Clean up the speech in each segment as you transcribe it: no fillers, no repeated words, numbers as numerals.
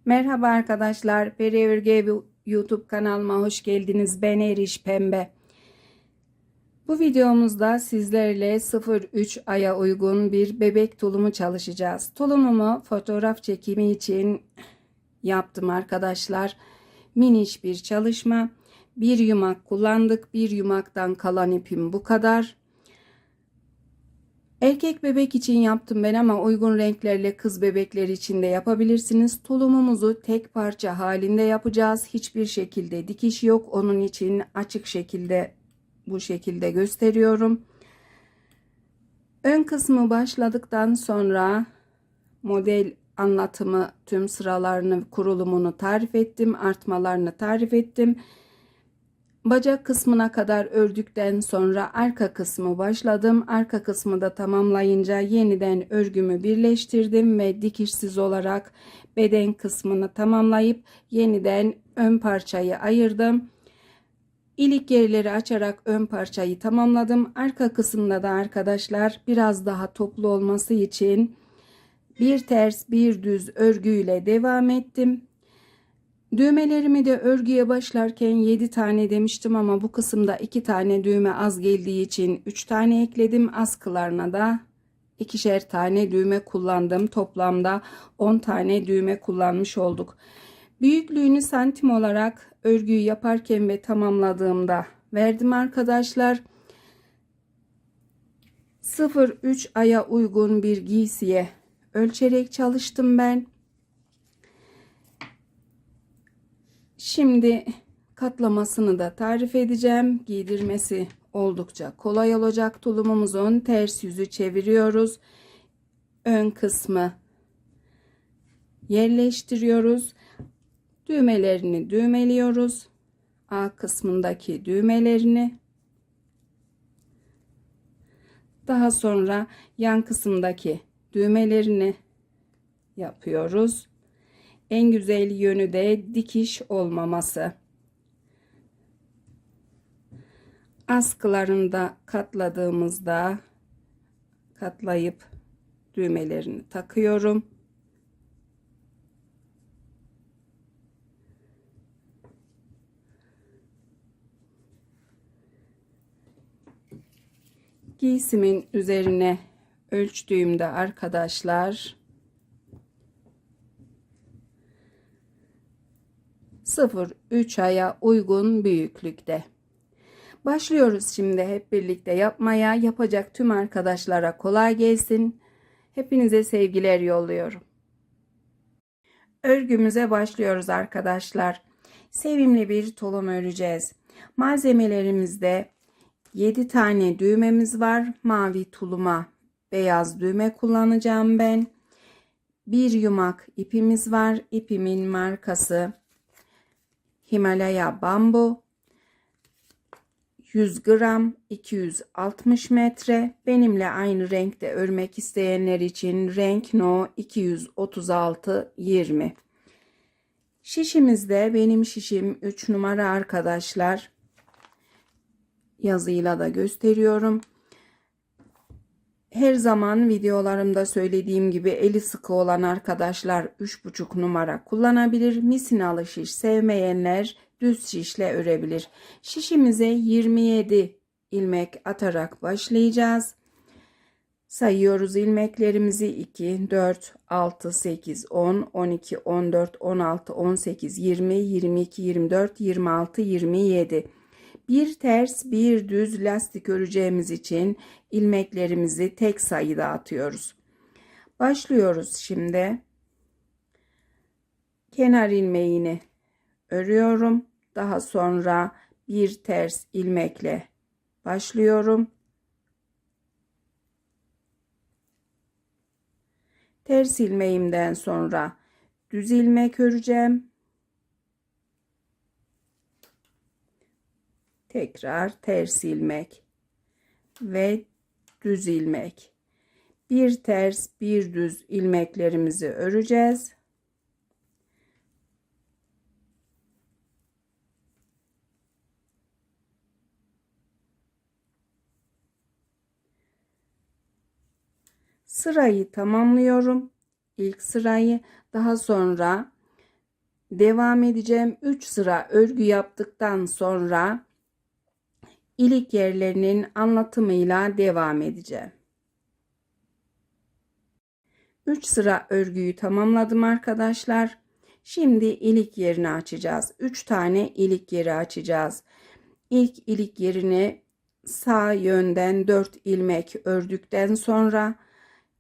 Merhaba arkadaşlar, Peri Örgü YouTube kanalıma hoş geldiniz. Ben Eriş Pembe. Bu videomuzda sizlerle 0-3 aya uygun bir bebek tulumu çalışacağız. Tulumumu fotoğraf çekimi için yaptım arkadaşlar. Miniş bir çalışma. Bir yumak kullandık. Bir yumaktan kalan ipim bu kadar. Erkek bebek için yaptım ben ama uygun renklerle kız bebekleri için de yapabilirsiniz. Tulumumuzu tek parça halinde yapacağız. Hiçbir şekilde dikiş yok. Onun için açık şekilde bu şekilde gösteriyorum. Ön kısmı başladıktan sonra model anlatımı tüm sıralarını, kurulumunu tarif ettim. Artmalarını tarif ettim. Bacak kısmına kadar ördükten sonra arka kısmı başladım. Arka kısmı da tamamlayınca yeniden örgümü birleştirdim ve dikişsiz olarak beden kısmını tamamlayıp yeniden ön parçayı ayırdım. İlik yerleri açarak ön parçayı tamamladım. Arka kısımda da arkadaşlar biraz daha toplu olması için bir ters bir düz örgüyle devam ettim. Düğmelerimi de örgüye başlarken 7 tane demiştim ama bu kısımda 2 tane düğme az geldiği için 3 tane ekledim. Askılarına da ikişer tane düğme kullandım. Toplamda 10 tane düğme kullanmış olduk. Büyüklüğünü santim olarak örgüyü yaparken ve tamamladığımda verdim arkadaşlar. 0-3 aya uygun bir giysiye ölçerek çalıştım ben. Şimdi katlamasını da tarif edeceğim. Giydirmesi oldukça kolay olacak. Tulumumuzun ters yüzü çeviriyoruz. Ön kısmı yerleştiriyoruz. Düğmelerini düğmeliyoruz. A kısmındaki düğmelerini. Daha sonra yan kısımdaki düğmelerini yapıyoruz. En güzel yönü de dikiş olmaması. Askılarını da katladığımızda katlayıp düğmelerini takıyorum. Giysimin üzerine ölçtüğümde arkadaşlar 0-3 aya uygun büyüklükte. Başlıyoruz şimdi hep birlikte yapmaya. Yapacak tüm arkadaşlara kolay gelsin. Hepinize sevgiler yolluyorum. Örgümüze başlıyoruz arkadaşlar. Sevimli bir tulum öreceğiz. Malzemelerimizde 7 tane düğmemiz var. Mavi tuluma beyaz düğme kullanacağım ben. Bir yumak ipimiz var. İpimin markası Himalaya Bambu. 100 gram 260 metre. Benimle aynı renkte örmek isteyenler için renk No 236 20. Şişimizde benim şişim 3 numara arkadaşlar. Yazıyla da gösteriyorum. Her zaman videolarımda söylediğim gibi eli sıkı olan arkadaşlar 3,5 numara kullanabilir. Misinalı şiş sevmeyenler düz şişle örebilir. Şişimize 27 ilmek atarak başlayacağız. Sayıyoruz ilmeklerimizi 2, 4, 6, 8, 10, 12, 14, 16, 18, 20, 22, 24, 26, 27. Bir ters bir düz lastik öreceğimiz için ilmeklerimizi tek sayıda atıyoruz. Başlıyoruz şimdi. Kenar ilmeğini örüyorum. Daha sonra bir ters ilmekle başlıyorum. Ters ilmeğimden sonra düz ilmek öreceğim. Tekrar ters ilmek ve düz ilmek. Bir ters bir düz ilmeklerimizi öreceğiz. Sırayı tamamlıyorum. İlk sırayı, daha sonra devam edeceğim. 3 sıra örgü yaptıktan sonra ilik yerlerinin anlatımıyla devam edeceğim. 3 sıra örgüyü tamamladım arkadaşlar. Şimdi ilik yerini açacağız. 3 tane ilik yeri açacağız. İlk ilik yerini sağ yönden 4 ilmek ördükten sonra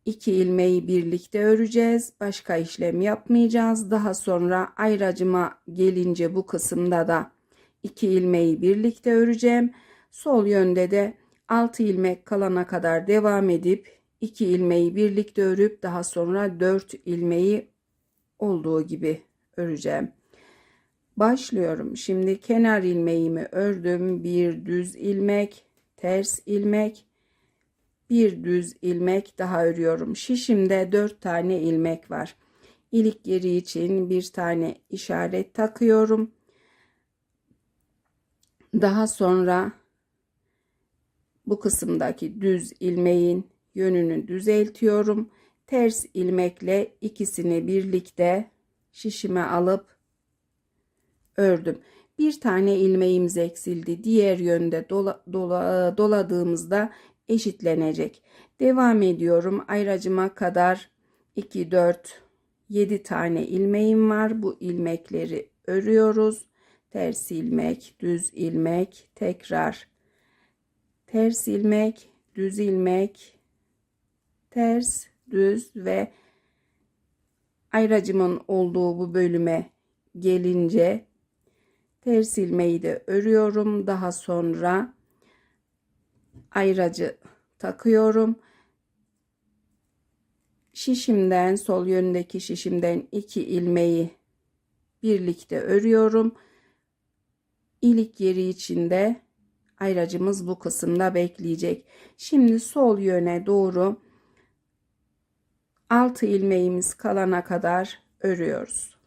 2 ilmeği birlikte öreceğiz. Başka işlem yapmayacağız. Daha sonra ayracıma gelince bu kısımda da 2 ilmeği birlikte öreceğim. Sol yönde de 6 ilmek kalana kadar devam edip 2 ilmeği birlikte örüp daha sonra 4 ilmeği olduğu gibi öreceğim. Başlıyorum. Şimdi kenar ilmeğimi ördüm. Bir düz ilmek, ters ilmek, bir düz ilmek daha örüyorum. Şişimde 4 tane ilmek var. İlik yeri için bir tane işaret takıyorum. Daha sonra bu kısımdaki düz ilmeğin yönünü düzeltiyorum. Ters ilmekle ikisini birlikte şişime alıp ördüm. Bir tane ilmeğimiz eksildi. Diğer yönde doladığımızda eşitlenecek. Devam ediyorum. Ayracıma kadar 2, 4, 7 tane ilmeğim var. Bu ilmekleri örüyoruz. Ters ilmek, düz ilmek, tekrar ters ilmek, düz ilmek, ters, düz ve ayracımın olduğu bu bölüme gelince ters ilmeği de örüyorum. Daha sonra ayracı takıyorum. Şişimden, sol yöndeki şişimden 2 ilmeği birlikte örüyorum. İlik yeri içinde ayracımız bu kısımda bekleyecek. Şimdi sol yöne doğru 6 ilmeğimiz kalana kadar örüyoruz.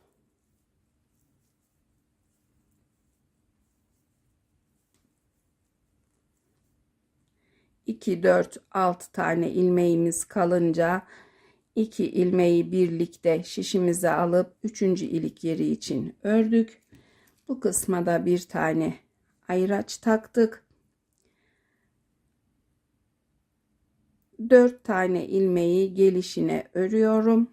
İki, 4, 6 tane ilmeğimiz kalınca 2 ilmeği birlikte şişimize alıp 3. ilik yeri için ördük. Bu kısma da bir tane ayraç taktık. 4 tane ilmeği gelişine örüyorum.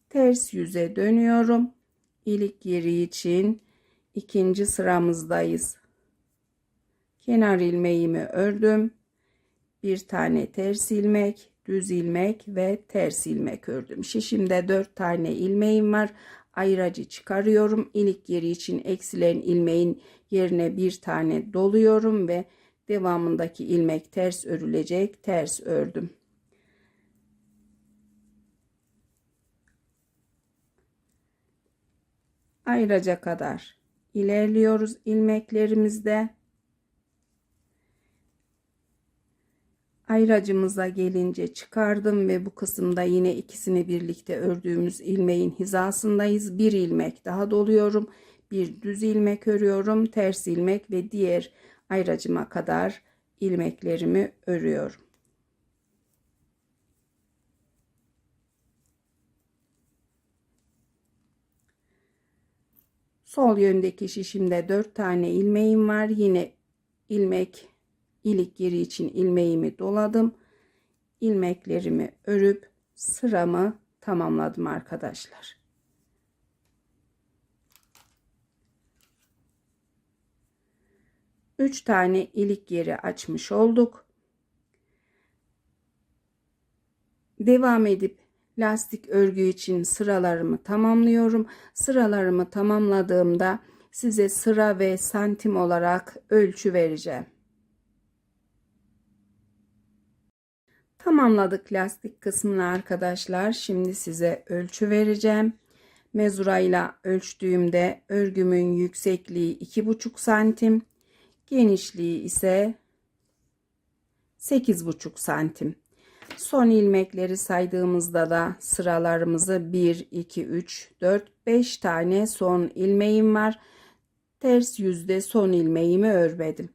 Ters yüze dönüyorum. İlik yeri için ikinci sıramızdayız. Kenar ilmeğimi ördüm. Bir tane ters ilmek, düz ilmek ve ters ilmek ördüm. Şişimde 4 tane ilmeğim var. Ayracı çıkarıyorum. İlik yeri için eksilen ilmeğin yerine bir tane doluyorum ve devamındaki ilmek ters örülecek. Ters ördüm. Ayraca kadar ilerliyoruz ilmeklerimizde. Ayracımıza gelince çıkardım ve bu kısımda yine ikisini birlikte ördüğümüz ilmeğin hizasındayız. Bir ilmek daha doluyorum. Bir düz ilmek örüyorum. Ters ilmek ve diğer ayracıma kadar ilmeklerimi örüyorum. Sol yöndeki şişimde 4 tane ilmeğim var. Yine ilik yeri için ilmeğimi doladım. İlmeklerimi örüp sıramı tamamladım arkadaşlar. Üç tane ilik yeri açmış olduk. Devam edip lastik örgü için sıralarımı tamamlıyorum. Sıralarımı tamamladığımda size sıra ve santim olarak ölçü vereceğim. Tamamladık lastik kısmını arkadaşlar. Şimdi size ölçü vereceğim. Mezurayla ölçtüğümde örgümün yüksekliği 2,5 santim. Genişliği ise 8,5 santim. Son ilmekleri saydığımızda da sıralarımızı 1, 2, 3, 4, 5 tane son ilmeğim var. Ters yüzde son ilmeğimi örmedim.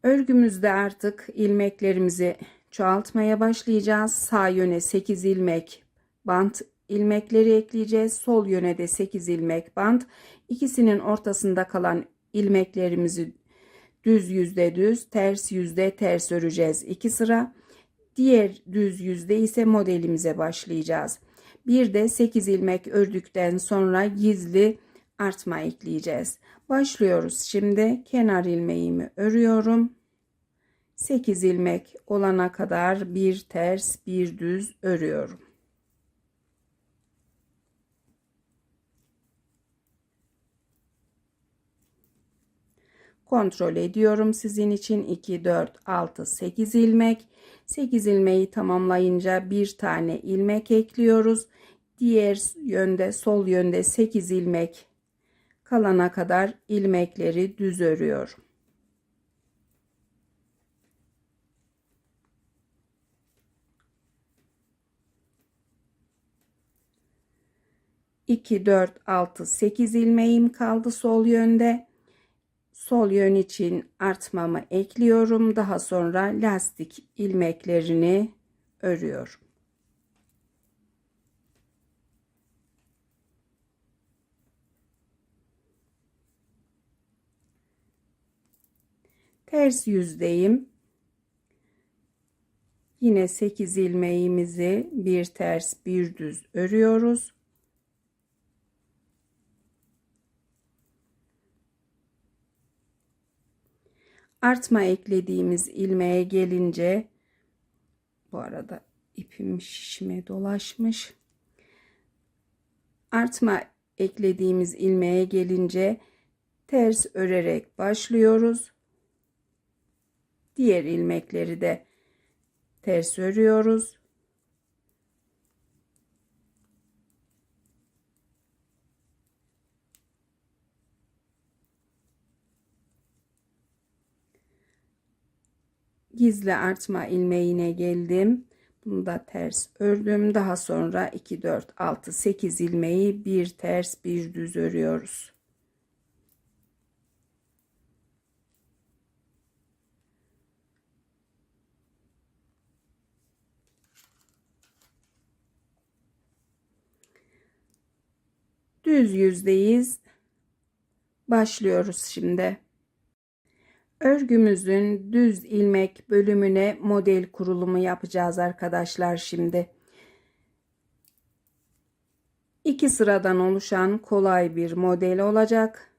Örgümüzde artık ilmeklerimizi çoğaltmaya başlayacağız. Sağ yöne 8 ilmek bant ilmekleri ekleyeceğiz. Sol yöne de 8 ilmek bant. İkisinin ortasında kalan ilmeklerimizi düz yüzde düz, ters yüzde ters öreceğiz 2 sıra. Diğer düz yüzde ise modelimize başlayacağız. Bir de 8 ilmek ördükten sonra gizli artma ekleyeceğiz. Başlıyoruz. Şimdi kenar ilmeğimi örüyorum. 8 ilmek olana kadar bir ters bir düz örüyorum. Kontrol ediyorum sizin için. 2, 4, 6, 8 ilmek. 8 ilmeği tamamlayınca bir tane ilmek ekliyoruz. Diğer yönde, sol yönde 8 ilmek kalana kadar ilmekleri düz örüyorum. İki, 4, 6, 8 ilmeğim kaldı sol yönde. Sol yön için artmamı ekliyorum. Daha sonra lastik ilmeklerini örüyorum. Ters yüzdeyim. Yine 8 ilmeğimizi bir ters bir düz örüyoruz. Artma eklediğimiz ilmeğe gelince, bu arada ipim şişime dolaşmış. Artma eklediğimiz ilmeğe gelince ters örerek başlıyoruz. Diğer ilmekleri de ters örüyoruz. Gizli artma ilmeğine geldim. Bunu da ters ördüm. Daha sonra 2, 4, 6, 8 ilmeği bir ters bir düz örüyoruz. Düz yüzdeyiz. Başlıyoruz şimdi. Örgümüzün düz ilmek bölümüne model kurulumu yapacağız arkadaşlar şimdi. 2 sıradan oluşan kolay bir model olacak.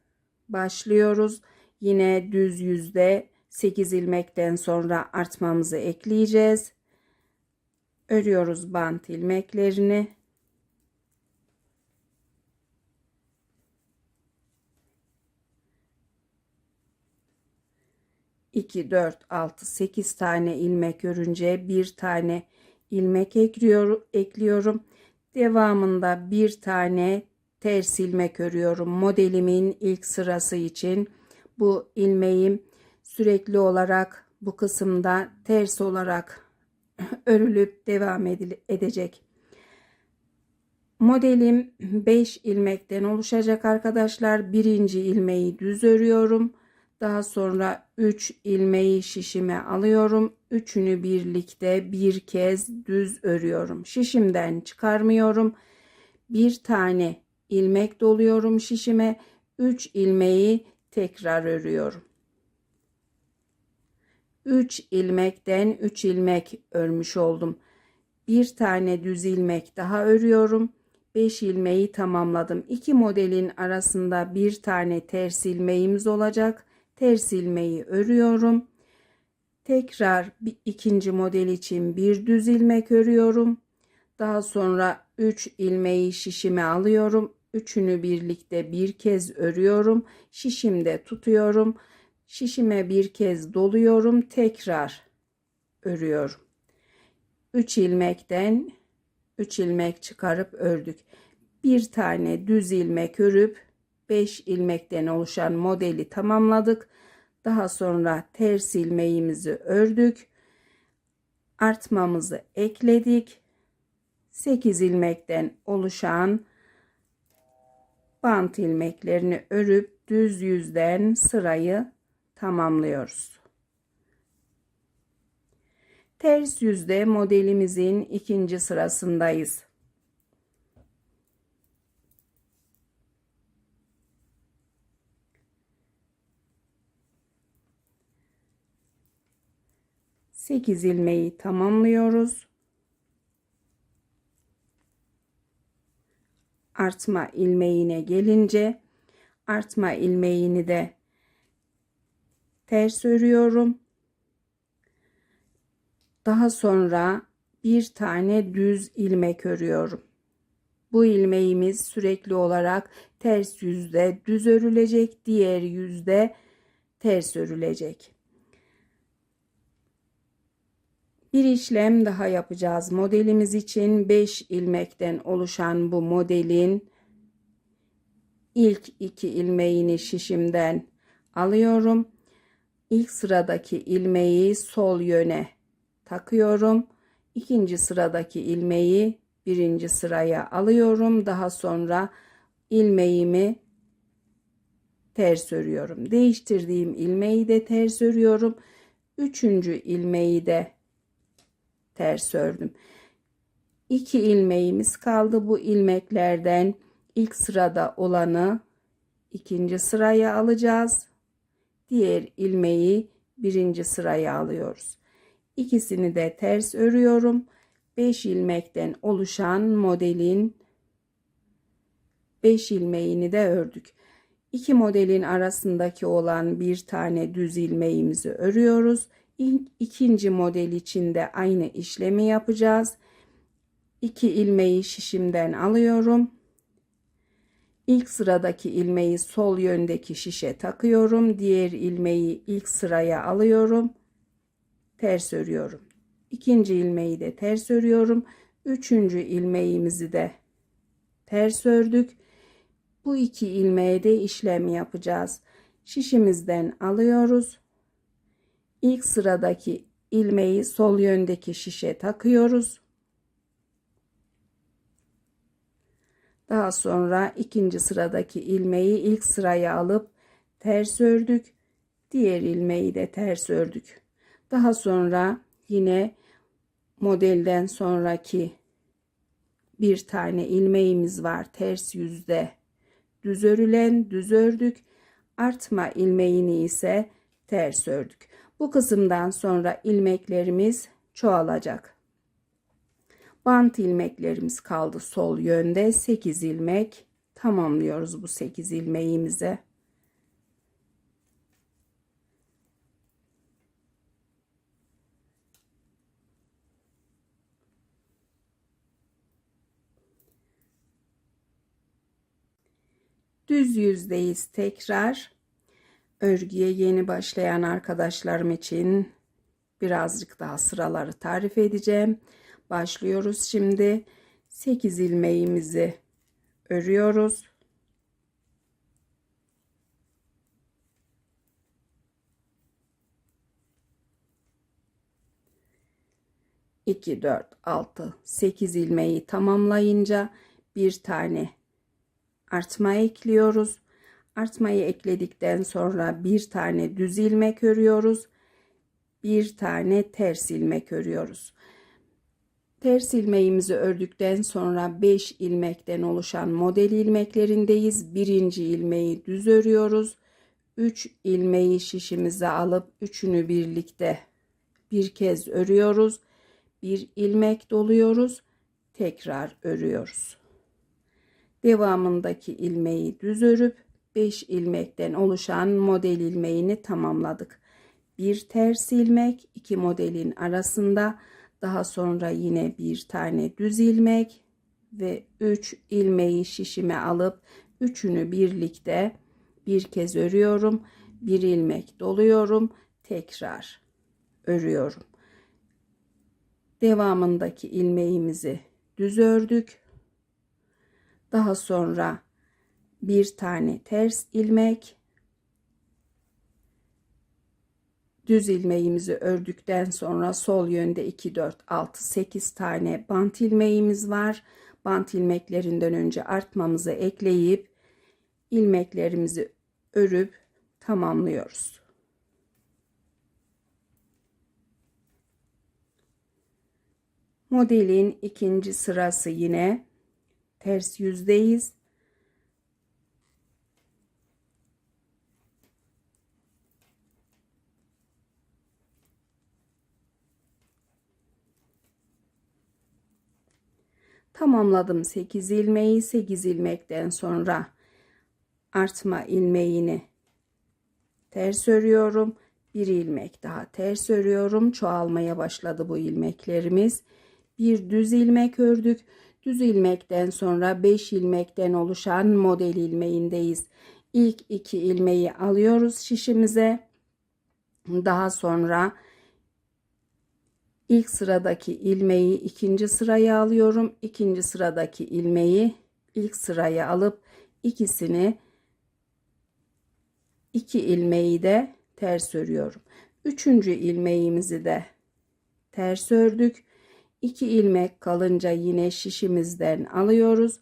Başlıyoruz. Yine düz yüzde 8 ilmekten sonra artmamızı ekleyeceğiz. Örüyoruz bant ilmeklerini. 2, 4, 6, 8 tane ilmek örünce bir tane ilmek ekliyorum. Devamında bir tane ters ilmek örüyorum. Modelimin ilk sırası için bu ilmeğim sürekli olarak bu kısımda ters olarak örülüp devam edecek. Modelim 5 ilmekten oluşacak arkadaşlar. Birinci ilmeği düz örüyorum. Daha sonra 3 ilmeği şişime alıyorum. Üçünü birlikte bir kez düz örüyorum. Şişimden çıkarmıyorum. Bir tane ilmek doluyorum şişime. 3 ilmeği tekrar örüyorum. 3 ilmekten 3 ilmek örmüş oldum. Bir tane düz ilmek daha örüyorum. 5 ilmeği tamamladım. İki modelin arasında bir tane ters ilmeğimiz olacak. Ters ilmeği örüyorum. Tekrar ikinci model için bir düz ilmek örüyorum. Daha sonra 3 ilmeği şişime alıyorum. Üçünü birlikte bir kez örüyorum. Şişimde tutuyorum. Şişime bir kez doluyorum. Tekrar örüyorum. 3 ilmekten 3 ilmek çıkarıp ördük. Bir tane düz ilmek örüp 5 ilmekten oluşan modeli tamamladık. Daha sonra ters ilmeğimizi ördük. Artmamızı ekledik. 8 ilmekten oluşan bant ilmeklerini örüp düz yüzden sırayı tamamlıyoruz. Ters yüzde modelimizin ikinci sırasındayız. 8 ilmeği tamamlıyoruz. Artma ilmeğine gelince artma ilmeğini de ters örüyorum. Daha sonra bir tane düz ilmek örüyorum. Bu ilmeğimiz sürekli olarak ters yüzde düz örülecek, diğer yüzde ters örülecek. Bir işlem daha yapacağız. Modelimiz için 5 ilmekten oluşan bu modelin ilk 2 ilmeğini şişimden alıyorum. İlk sıradaki ilmeği sol yöne takıyorum. İkinci sıradaki ilmeği birinci sıraya alıyorum. Daha sonra ilmeğimi ters örüyorum. Değiştirdiğim ilmeği de ters örüyorum. Üçüncü ilmeği de ters ördüm. 2 ilmeğimiz kaldı. Bu ilmeklerden ilk sırada olanı ikinci sıraya alacağız. Diğer ilmeği birinci sıraya alıyoruz. İkisini de ters örüyorum. 5 ilmekten oluşan modelin 5 ilmeğini de ördük. İki modelin arasındaki olan bir tane düz ilmeğimizi örüyoruz. İkinci model için de aynı işlemi yapacağız. 2 ilmeği şişimden alıyorum. İlk sıradaki ilmeği sol yöndeki şişe takıyorum. Diğer ilmeği ilk sıraya alıyorum. Ters örüyorum. İkinci ilmeği de ters örüyorum. Üçüncü ilmeğimizi de ters ördük. Bu 2 ilmeğe de işlem yapacağız. Şişimizden alıyoruz. İlk sıradaki ilmeği sol yöndeki şişe takıyoruz. Daha sonra ikinci sıradaki ilmeği ilk sıraya alıp ters ördük. Diğer ilmeği de ters ördük. Daha sonra yine modelden sonraki bir tane ilmeğimiz var. Ters yüzde düz örülen, düz ördük. Artma ilmeğini ise ters ördük. Bu kısımdan sonra ilmeklerimiz çoğalacak. Bant ilmeklerimiz kaldı sol yönde. 8 ilmek tamamlıyoruz bu 8 ilmeğimize. Düz yüzdeyiz tekrar. Örgüye yeni başlayan arkadaşlarım için birazcık daha sıraları tarif edeceğim. Başlıyoruz şimdi. 8 ilmeğimizi örüyoruz. 2, 4, 6, 8 ilmeği tamamlayınca bir tane artma ekliyoruz. Artmayı ekledikten sonra bir tane düz ilmek örüyoruz. Bir tane ters ilmek örüyoruz. Ters ilmeğimizi ördükten sonra 5 ilmekten oluşan model ilmeklerindeyiz. Birinci ilmeği düz örüyoruz. 3 ilmeği şişimize alıp üçünü birlikte bir kez örüyoruz. Bir ilmek doluyoruz. Tekrar örüyoruz. Devamındaki ilmeği düz örüp 5 ilmekten oluşan model ilmeğini tamamladık. Bir ters ilmek iki modelin arasında, daha sonra yine bir tane düz ilmek ve 3 ilmeği şişime alıp üçünü birlikte bir kez örüyorum. Bir ilmek doluyorum, tekrar örüyorum. Devamındaki ilmeğimizi düz ördük. Daha sonra bir tane ters ilmek, düz ilmeğimizi ördükten sonra sol yönde 2, 4, 6, 8 tane bant ilmeğimiz var. Bant ilmeklerinden önce artmamızı ekleyip ilmeklerimizi örüp tamamlıyoruz. Modelin ikinci sırası yine ters yüzdeyiz. Tamamladım 8 ilmeği. 8 ilmekten sonra artma ilmeğini ters örüyorum. Bir ilmek daha ters örüyorum. Çoğalmaya başladı bu ilmeklerimiz. Bir düz ilmek ördük. Düz ilmekten sonra 5 ilmekten oluşan model ilmeğindeyiz. İlk 2 ilmeği alıyoruz şişimize. Daha sonra ilk sıradaki ilmeği ikinci sıraya alıyorum. İkinci sıradaki ilmeği ilk sıraya alıp ikisini, 2 ilmeği de ters örüyorum. Üçüncü ilmeğimizi de ters ördük. 2 ilmek kalınca yine şişimizden alıyoruz.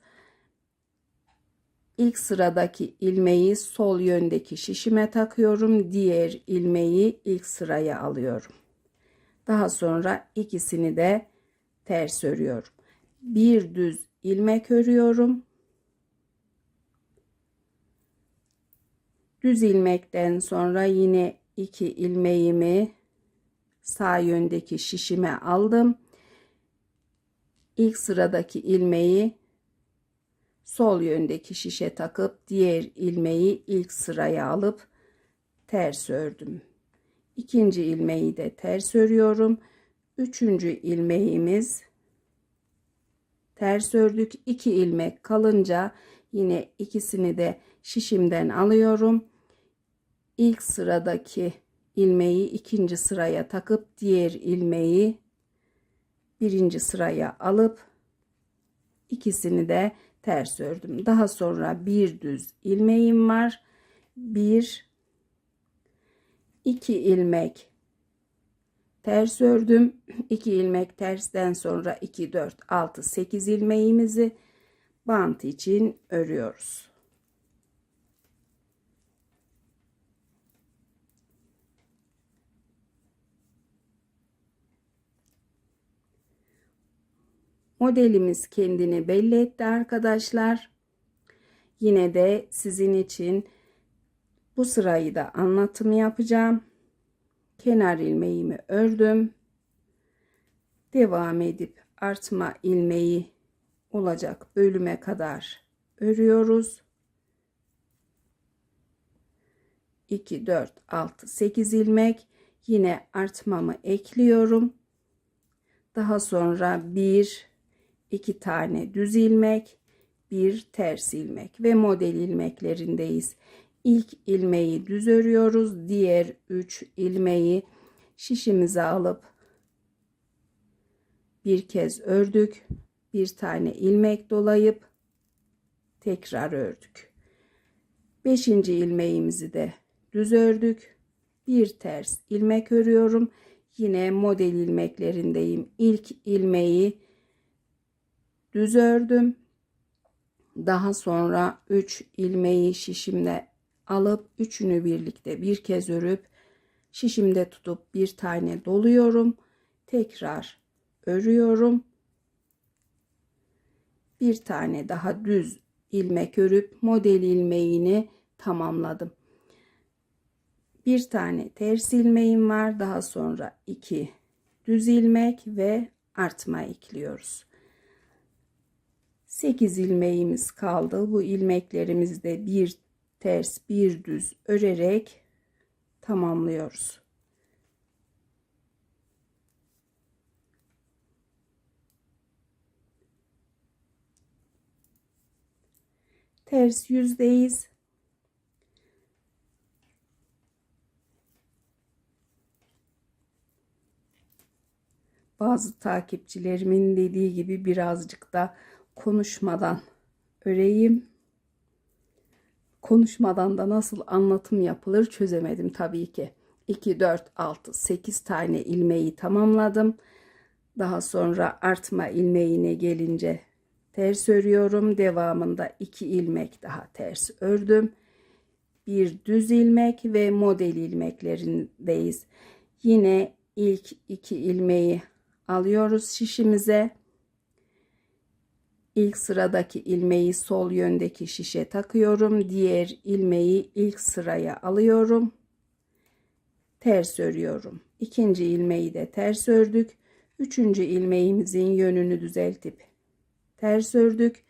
İlk sıradaki ilmeği sol yöndeki şişime takıyorum. Diğer ilmeği ilk sıraya alıyorum. Daha sonra ikisini de ters örüyorum. Bir düz ilmek örüyorum. Düz ilmekten sonra yine 2 ilmeğimi sağ yöndeki şişime aldım. İlk sıradaki ilmeği sol yöndeki şişe takıp diğer ilmeği ilk sıraya alıp ters ördüm. İkinci ilmeği de ters örüyorum. Üçüncü ilmeğimiz ters ördük. 2 ilmek kalınca yine ikisini de şişimden alıyorum. İlk sıradaki ilmeği ikinci sıraya takıp diğer ilmeği birinci sıraya alıp ikisini de ters ördüm. Daha sonra bir düz ilmeğim var. 2 ilmek ters ördüm. 2 ilmek tersten sonra 2, 4, 6, 8 ilmeğimizi bant için örüyoruz. Modelimiz kendini belli etti arkadaşlar. Yine de sizin için bu sırayı da anlatım yapacağım. Kenar ilmeğimi ördüm. Devam edip artma ilmeği olacak bölüme kadar örüyoruz. 2, 4, 6, 8 ilmek. Yine artmamı ekliyorum. Daha sonra 1, 2 tane düz ilmek, bir ters ilmek ve model ilmeklerindeyiz. İlk ilmeği düz örüyoruz. Diğer 3 ilmeği şişimize alıp bir kez ördük. Bir tane ilmek dolayıp tekrar ördük. 5. ilmeğimizi de düz ördük. Bir ters ilmek örüyorum. Yine model ilmeklerindeyim. İlk ilmeği düz ördüm. Daha sonra 3 ilmeği şişimde alıp üçünü birlikte bir kez örüp şişimde tutup bir tane doluyorum. Tekrar örüyorum. Bir tane daha düz ilmek örüp model ilmeğini tamamladım. Bir tane ters ilmeğim var. Daha sonra 2 düz ilmek ve artma ekliyoruz. 8 ilmeğimiz kaldı. Bu ilmeklerimizde bir ters bir düz örerek tamamlıyoruz. Ters yüzdeyiz. Bazı takipçilerimin dediği gibi birazcık da konuşmadan öreyim. Konuşmadan da nasıl anlatım yapılır çözemedim tabii ki. 2, 4, 6, 8 tane ilmeği tamamladım. Daha sonra artma ilmeğine gelince ters örüyorum. Devamında 2 ilmek daha ters ördüm. Bir düz ilmek ve model ilmeklerindeyiz. Yine ilk 2 ilmeği alıyoruz şişimize. İlk sıradaki ilmeği sol yöndeki şişe takıyorum. Diğer ilmeği ilk sıraya alıyorum. Ters örüyorum. İkinci ilmeği de ters ördük. Üçüncü ilmeğimizin yönünü düzeltip ters ördük.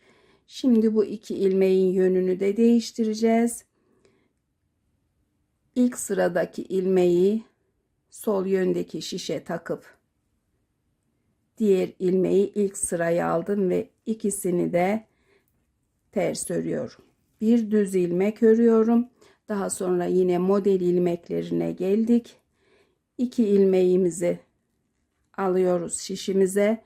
Şimdi bu 2 ilmeğin yönünü de değiştireceğiz. İlk sıradaki ilmeği sol yöndeki şişe takıp diğer ilmeği ilk sıraya aldım ve ikisini de ters örüyorum. Bir düz ilmek örüyorum. Daha sonra yine model ilmeklerine geldik. 2 ilmeğimizi alıyoruz şişimize.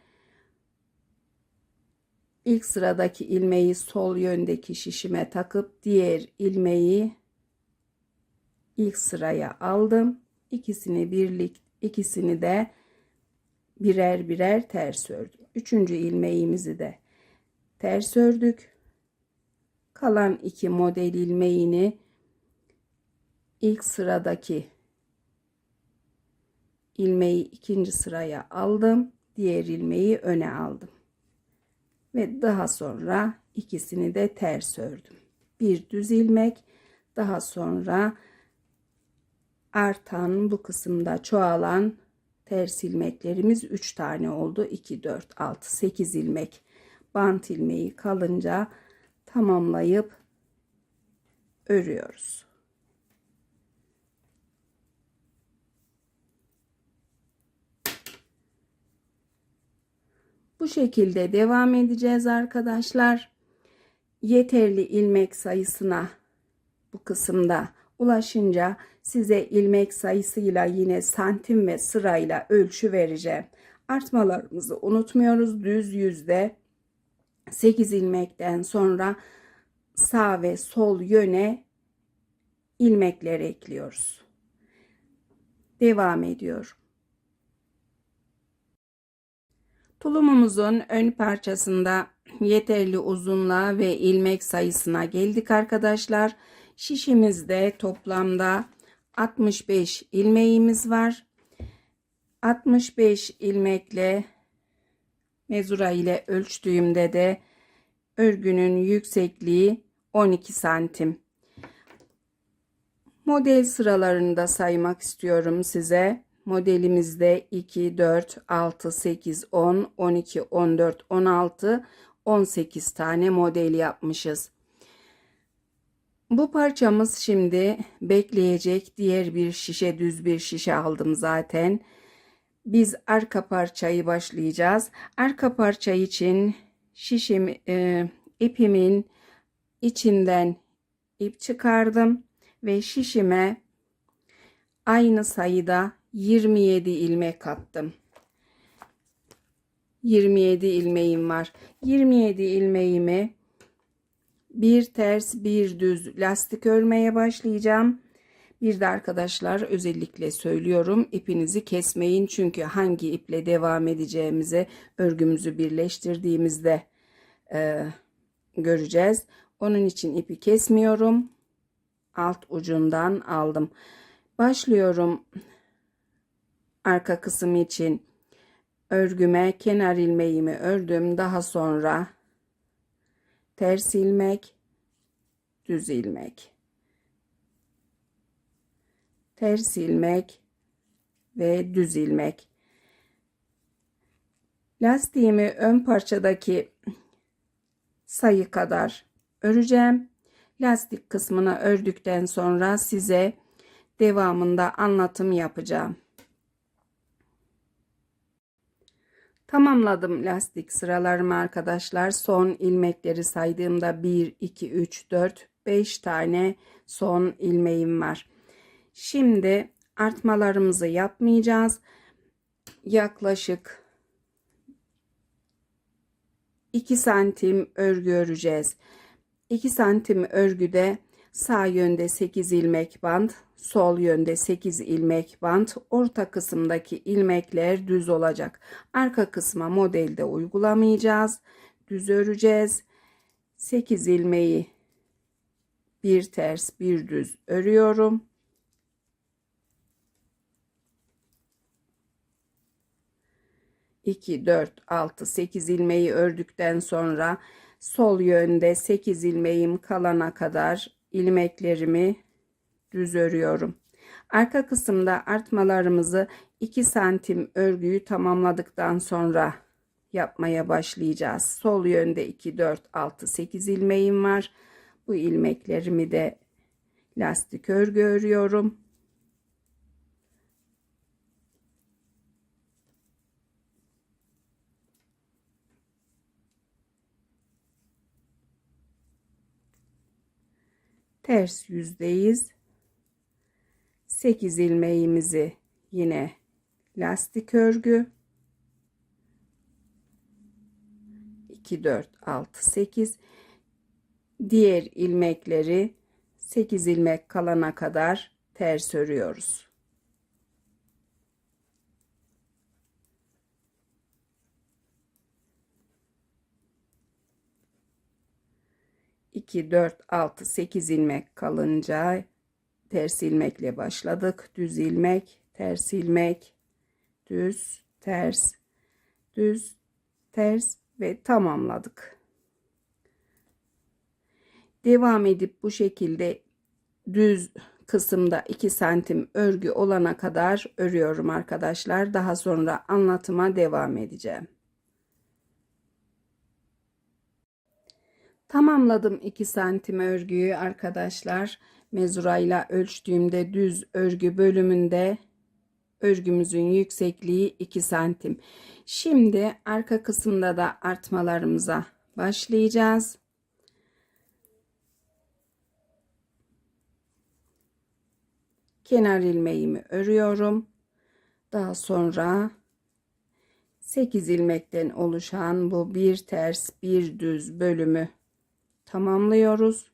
İlk sıradaki ilmeği sol yöndeki şişime takıp diğer ilmeği ilk sıraya aldım. İkisini de birer birer ters ördüm. 3. ilmeğimizi de ters ördük. Kalan 2 model ilmeğini ilk sıradaki ilmeği ikinci sıraya aldım. Diğer ilmeği öne aldım. Ve daha sonra ikisini de ters ördüm. Bir düz ilmek, daha sonra artan bu kısımda çoğalan ters ilmeklerimiz 3 tane oldu. 2, 4, 6, 8 ilmek bant ilmeği kalınca tamamlayıp örüyoruz. Bu şekilde devam edeceğiz arkadaşlar. Yeterli ilmek sayısına bu kısımda ulaşınca size ilmek sayısıyla yine santim ve sırayla ölçü vereceğim. Artmalarımızı unutmuyoruz. Düz yüzde 8 ilmekten sonra sağ ve sol yöne ilmekler ekliyoruz. Devam ediyorum. Tulumumuzun ön parçasında yeterli uzunluğa ve ilmek sayısına geldik arkadaşlar. Şişimizde toplamda 65 ilmeğimiz var. 65 ilmekle mezura ile ölçtüğümde de örgünün yüksekliği 12 santim. Model sıralarını da saymak istiyorum size. Modelimizde 2, 4, 6, 8, 10, 12, 14, 16, 18 tane model yapmışız. Bu parçamız şimdi bekleyecek. Diğer bir şişe, düz bir şişe aldım zaten. Biz arka parçayı başlayacağız. Arka parça için ipimin içinden ip çıkardım ve şişime aynı sayıda 27 ilmek attım. 27 ilmeğim var. 27 ilmeğimi bir ters bir düz lastik örmeye başlayacağım. Bir de arkadaşlar özellikle söylüyorum, ipinizi kesmeyin, çünkü hangi iple devam edeceğimizi örgümüzü birleştirdiğimizde göreceğiz. Onun için ipi kesmiyorum. Alt ucundan aldım. Başlıyorum arka kısmı için. Örgüme kenar ilmeğimi ördüm. Daha sonra ters ilmek, düz ilmek, ters ilmek ve düz ilmek. Lastiğimi ön parçadaki sayı kadar öreceğim. Lastik kısmını ördükten sonra size devamında anlatım yapacağım. Tamamladım lastik sıralarımı arkadaşlar. Son ilmekleri saydığımda 1, 2, 3, 4, 5 tane son ilmeğim var. Şimdi artmalarımızı yapmayacağız. Yaklaşık 2 santim örgü öreceğiz. 2 santim örgüde sağ yönde 8 ilmek bant, sol yönde 8 ilmek bant, orta kısımdaki ilmekler düz olacak. Arka kısma modelde uygulamayacağız. Düz öreceğiz. 8 ilmeği bir ters bir düz örüyorum. İki, 4, 6, 8 ilmeği ördükten sonra sol yönde 8 ilmeğim kalana kadar ilmeklerimi düz örüyorum. Arka kısımda artmalarımızı 2 santim örgüyü tamamladıktan sonra yapmaya başlayacağız. Sol yönde 2, 4, 6, 8 ilmeğim var. Bu ilmeklerimi de lastik örgü örüyorum. Ters yüzdeyiz. 8 ilmeğimizi yine lastik örgü. 2, 4, 6, 8. Diğer ilmekleri 8 ilmek kalana kadar ters örüyoruz. 2, 4, 6, 8 ilmek kalınca ters ilmekle başladık. Düz ilmek, ters ilmek, düz, ters, düz, ters ve tamamladık. Devam edip bu şekilde düz kısımda 2 santim örgü olana kadar örüyorum arkadaşlar. Daha sonra anlatıma devam edeceğim. Tamamladım 2 santim örgüyü arkadaşlar. Mezurayla ölçtüğümde düz örgü bölümünde örgümüzün yüksekliği 2 santim. Şimdi arka kısımda da artmalarımıza başlayacağız. Kenar ilmeğimi örüyorum. Daha sonra 8 ilmekten oluşan bu bir ters bir düz bölümü tamamlıyoruz.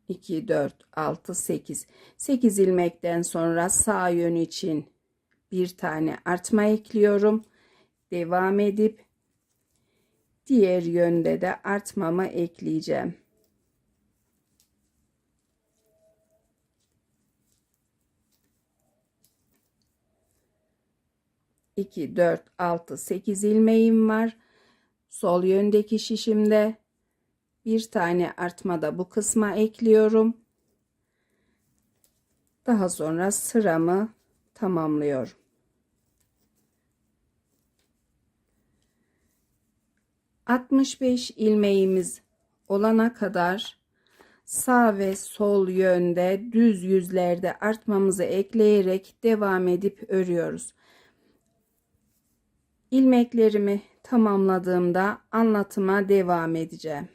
2, 4, 6, 8. 8 ilmekten sonra sağ yön için bir tane artma ekliyorum. Devam edip diğer yönde de artmamı ekleyeceğim. İki, 4, 6, 8 ilmeğim var. Sol yöndeki şişimde bir tane artma da bu kısma ekliyorum. Daha sonra sıramı tamamlıyorum. ...65 ilmeğimiz olana kadar sağ ve sol yönde düz yüzlerde artmamızı ekleyerek devam edip örüyoruz. İlmeklerimi tamamladığımda anlatıma devam edeceğim.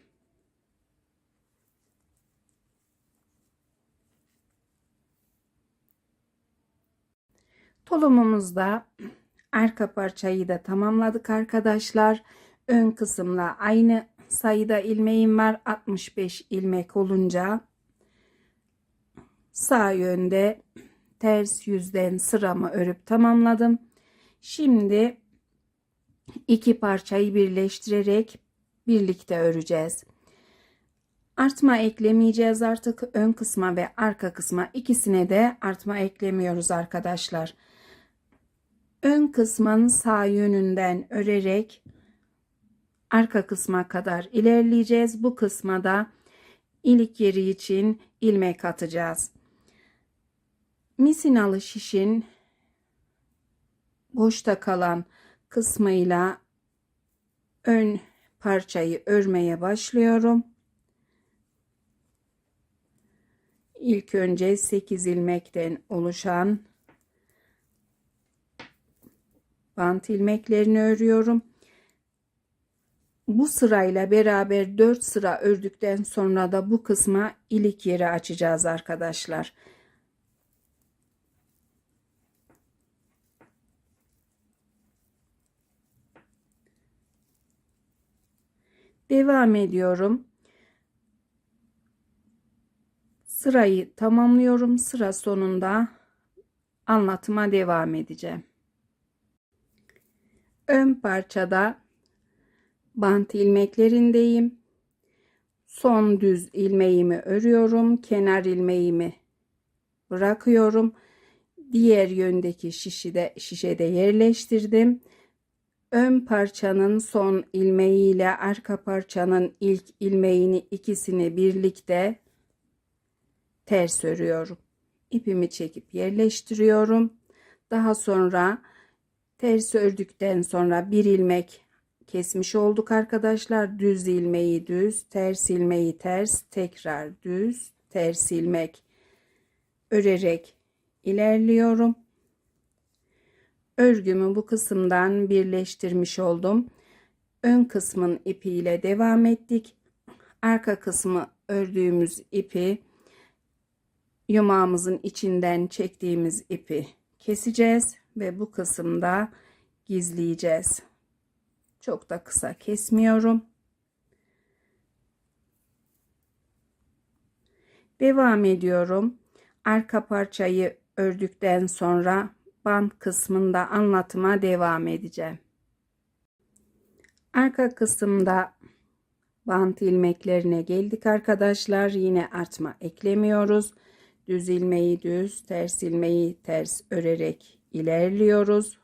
Tulumumuzda arka parçayı da tamamladık arkadaşlar. Ön kısımla aynı sayıda ilmeğim var. 65 ilmek olunca sağ yönde ters yüzden sıramı örüp tamamladım. Şimdi iki parçayı birleştirerek birlikte öreceğiz. Artma eklemeyeceğiz artık. Ön kısma ve arka kısma ikisine de artma eklemiyoruz arkadaşlar. Ön kısmın sağ yönünden örerek arka kısma kadar ilerleyeceğiz. Bu kısma da ilik yeri için ilmek atacağız. Misinalı şişin boşta kalan kısmıyla ön parçayı örmeye başlıyorum. İlk önce 8 ilmekten oluşan bant ilmeklerini örüyorum. Bu sırayla beraber 4 sıra ördükten sonra da bu kısma ilik yeri açacağız arkadaşlar. Devam ediyorum. Sırayı tamamlıyorum. Sıra sonunda anlatıma devam edeceğim. Ön parçada bant ilmeklerindeyim. Son düz ilmeğimi örüyorum. Kenar ilmeğimi bırakıyorum. Diğer yöndeki şişede yerleştirdim. Ön parçanın son ilmeği ile arka parçanın ilk ilmeğini ikisini birlikte ters örüyorum. İpimi çekip yerleştiriyorum. Daha sonra ters ördükten sonra bir ilmek kesmiş olduk arkadaşlar. Düz ilmeği düz, ters ilmeği ters, tekrar düz, ters ilmek örerek ilerliyorum. Örgümü bu kısımdan birleştirmiş oldum. Ön kısmın ipiyle devam ettik. Arka kısmı ördüğümüz ipi, yumağımızın içinden çektiğimiz ipi keseceğiz ve bu kısımda gizleyeceğiz. Çok da kısa kesmiyorum. Devam ediyorum. Arka parçayı ördükten sonra bant kısmında anlatıma devam edeceğim. Arka kısımda bant ilmeklerine geldik arkadaşlar. Yine artma eklemiyoruz. Düz ilmeği düz, ters ilmeği ters örerek ilerliyoruz.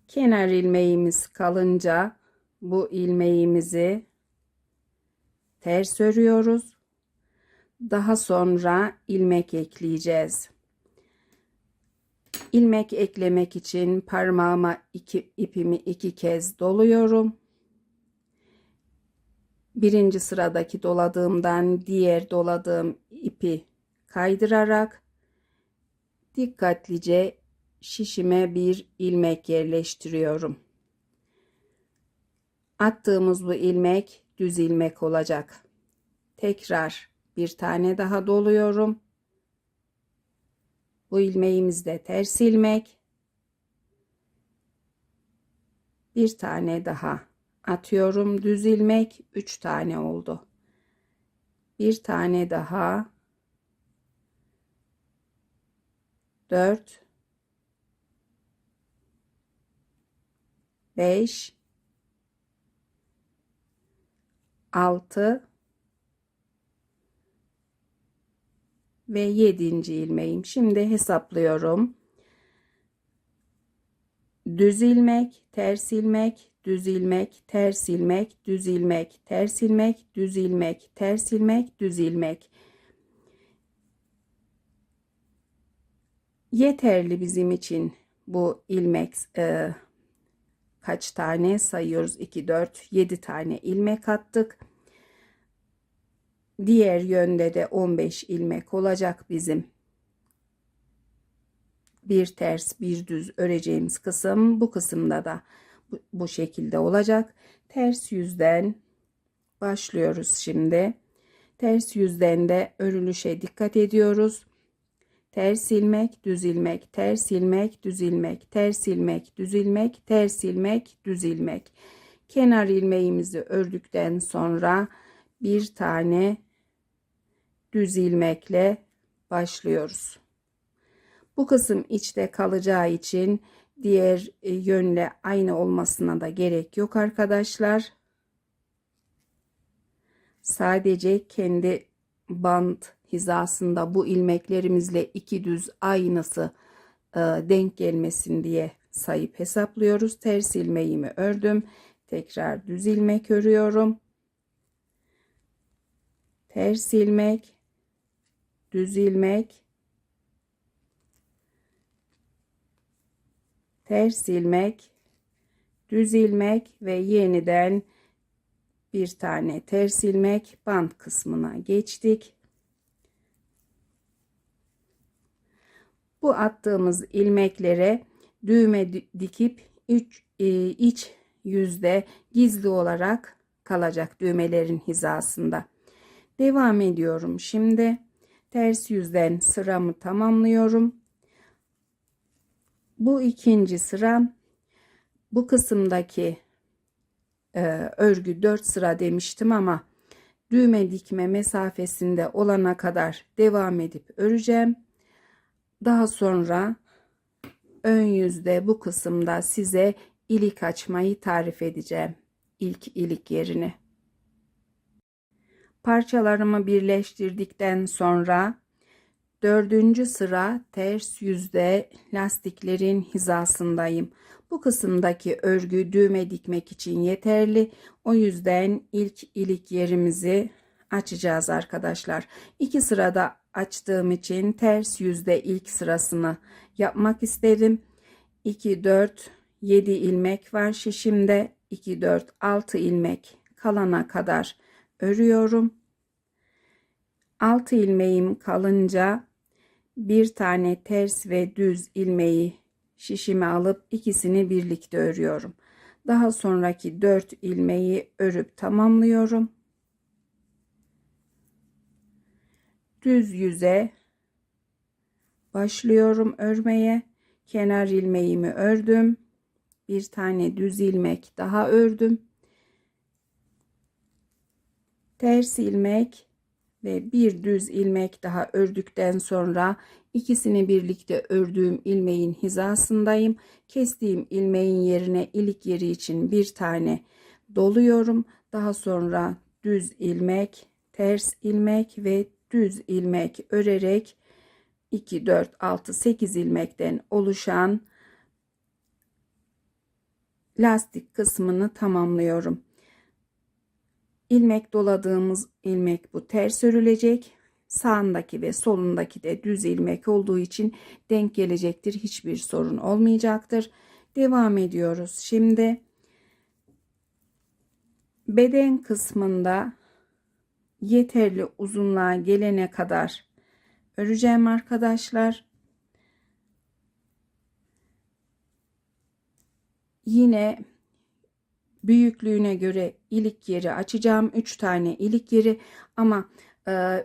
Kenar ilmeğimiz kalınca bu ilmeğimizi ters örüyoruz. Daha sonra ilmek ekleyeceğiz. İlmek eklemek için parmağıma ipimi 2 kez doluyorum. Birinci sıradaki doladığımdan diğer doladığım ipi kaydırarak dikkatlice şişime bir ilmek yerleştiriyorum. Attığımız bu ilmek düz ilmek olacak. Tekrar bir tane daha doluyorum. Bu ilmeğimiz de ters ilmek. Bir tane daha atıyorum, düz ilmek. 3 tane oldu. Bir tane daha. 4 5 6 ve 7. ilmeğim. Şimdi hesaplıyorum. Düz ilmek, ters ilmek, düz ilmek, ters ilmek, düz ilmek, ters ilmek, düz ilmek, ters ilmek, düz ilmek. Yeterli bizim için bu ilmek. Kaç tane sayıyoruz? 2, 4, 7 tane ilmek attık. Diğer yönde de 15 ilmek olacak bizim. Bir ters bir düz öreceğimiz kısım. Bu kısımda da bu şekilde olacak. Ters yüzden başlıyoruz şimdi. Ters yüzden de örülüşe dikkat ediyoruz. Ters ilmek, düz ilmek, ters ilmek, düz ilmek, ters ilmek, düz ilmek, ters ilmek, düz ilmek. Kenar ilmeğimizi ördükten sonra bir tane düz ilmekle başlıyoruz. Bu kısım içte kalacağı için diğer yönle aynı olmasına da gerek yok arkadaşlar. Sadece kendi bant hizasında bu ilmeklerimizle 2 düz aynısı denk gelmesin diye sayıp hesaplıyoruz. Ters ilmeğimi ördüm. Tekrar düz ilmek örüyorum. Ters ilmek, düz ilmek, ters ilmek, düz ilmek ve yeniden bir tane ters ilmek, bant kısmına geçtik. Bu attığımız ilmeklere düğme dikip iç yüzde gizli olarak kalacak düğmelerin hizasında. Devam ediyorum. Şimdi ters yüzden sıramı tamamlıyorum. Bu ikinci sıra. Bu kısımdaki örgü 4 sıra demiştim ama düğme dikme mesafesinde olana kadar devam edip öreceğim. Daha sonra ön yüzde bu kısımda size ilik açmayı tarif edeceğim. İlk ilik yerini. Parçalarımı birleştirdikten sonra 4. sıra ters yüzde lastiklerin hizasındayım. Bu kısımdaki örgü düğme dikmek için yeterli. O yüzden ilk ilik yerimizi açacağız arkadaşlar. 2 sırada açtığım için ters yüzde ilk sırasını yapmak istedim. 2, 4, 7 ilmek var şişimde. 2 4 6 ilmek kalana kadar örüyorum. 6 ilmeğim kalınca bir tane ters ve düz ilmeği şişime alıp ikisini birlikte örüyorum. Daha sonraki 4 ilmeği örüp tamamlıyorum. Düz yüze başlıyorum örmeye. Kenar ilmeğimi ördüm. Bir tane düz ilmek daha ördüm. Ters ilmek ve bir düz ilmek daha ördükten sonra ikisini birlikte ördüğüm ilmeğin hizasındayım. Kestiğim ilmeğin yerine ilik yeri için bir tane doluyorum. Daha sonra düz ilmek, ters ilmek ve düz ilmek örerek 2 4 6 8 ilmekten oluşan lastik kısmını tamamlıyorum. İlmek doladığımız ilmek bu ters örülecek. Sağındaki ve solundaki de düz ilmek olduğu için denk gelecektir. Hiçbir sorun olmayacaktır. Devam ediyoruz. Şimdi beden kısmında yeterli uzunluğa gelene kadar öreceğim arkadaşlar. Yine büyüklüğüne göre ilik yeri açacağım. 3 tane ilik yeri ama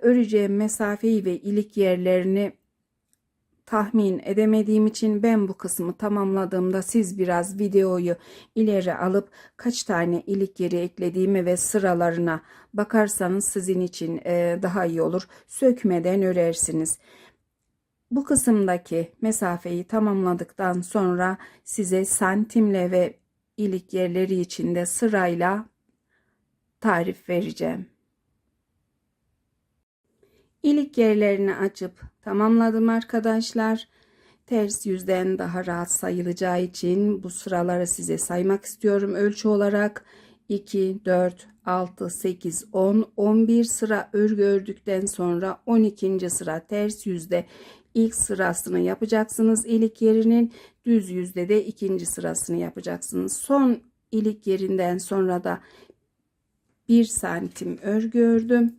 öreceğim mesafeyi ve ilik yerlerini tahmin edemediğim için ben bu kısmı tamamladığımda siz biraz videoyu ileri alıp kaç tane ilik yeri eklediğimi ve sıralarına bakarsanız sizin için daha iyi olur. Sökmeden örersiniz. Bu kısımdaki mesafeyi tamamladıktan sonra size santimle ve ilik yerleri içinde sırayla tarif vereceğim. İlik yerlerini açıp tamamladım arkadaşlar. Ters yüzden daha rahat sayılacağı için bu sıraları size saymak istiyorum. Ölçü olarak 2, 4, 6, 8, 10, 11 sıra örgü ördükten sonra 12. sıra ters yüzde ilk sırasını yapacaksınız. İlik yerinin düz yüzde de ikinci sırasını yapacaksınız. Son ilik yerinden sonra da 1 santim örgü ördüm.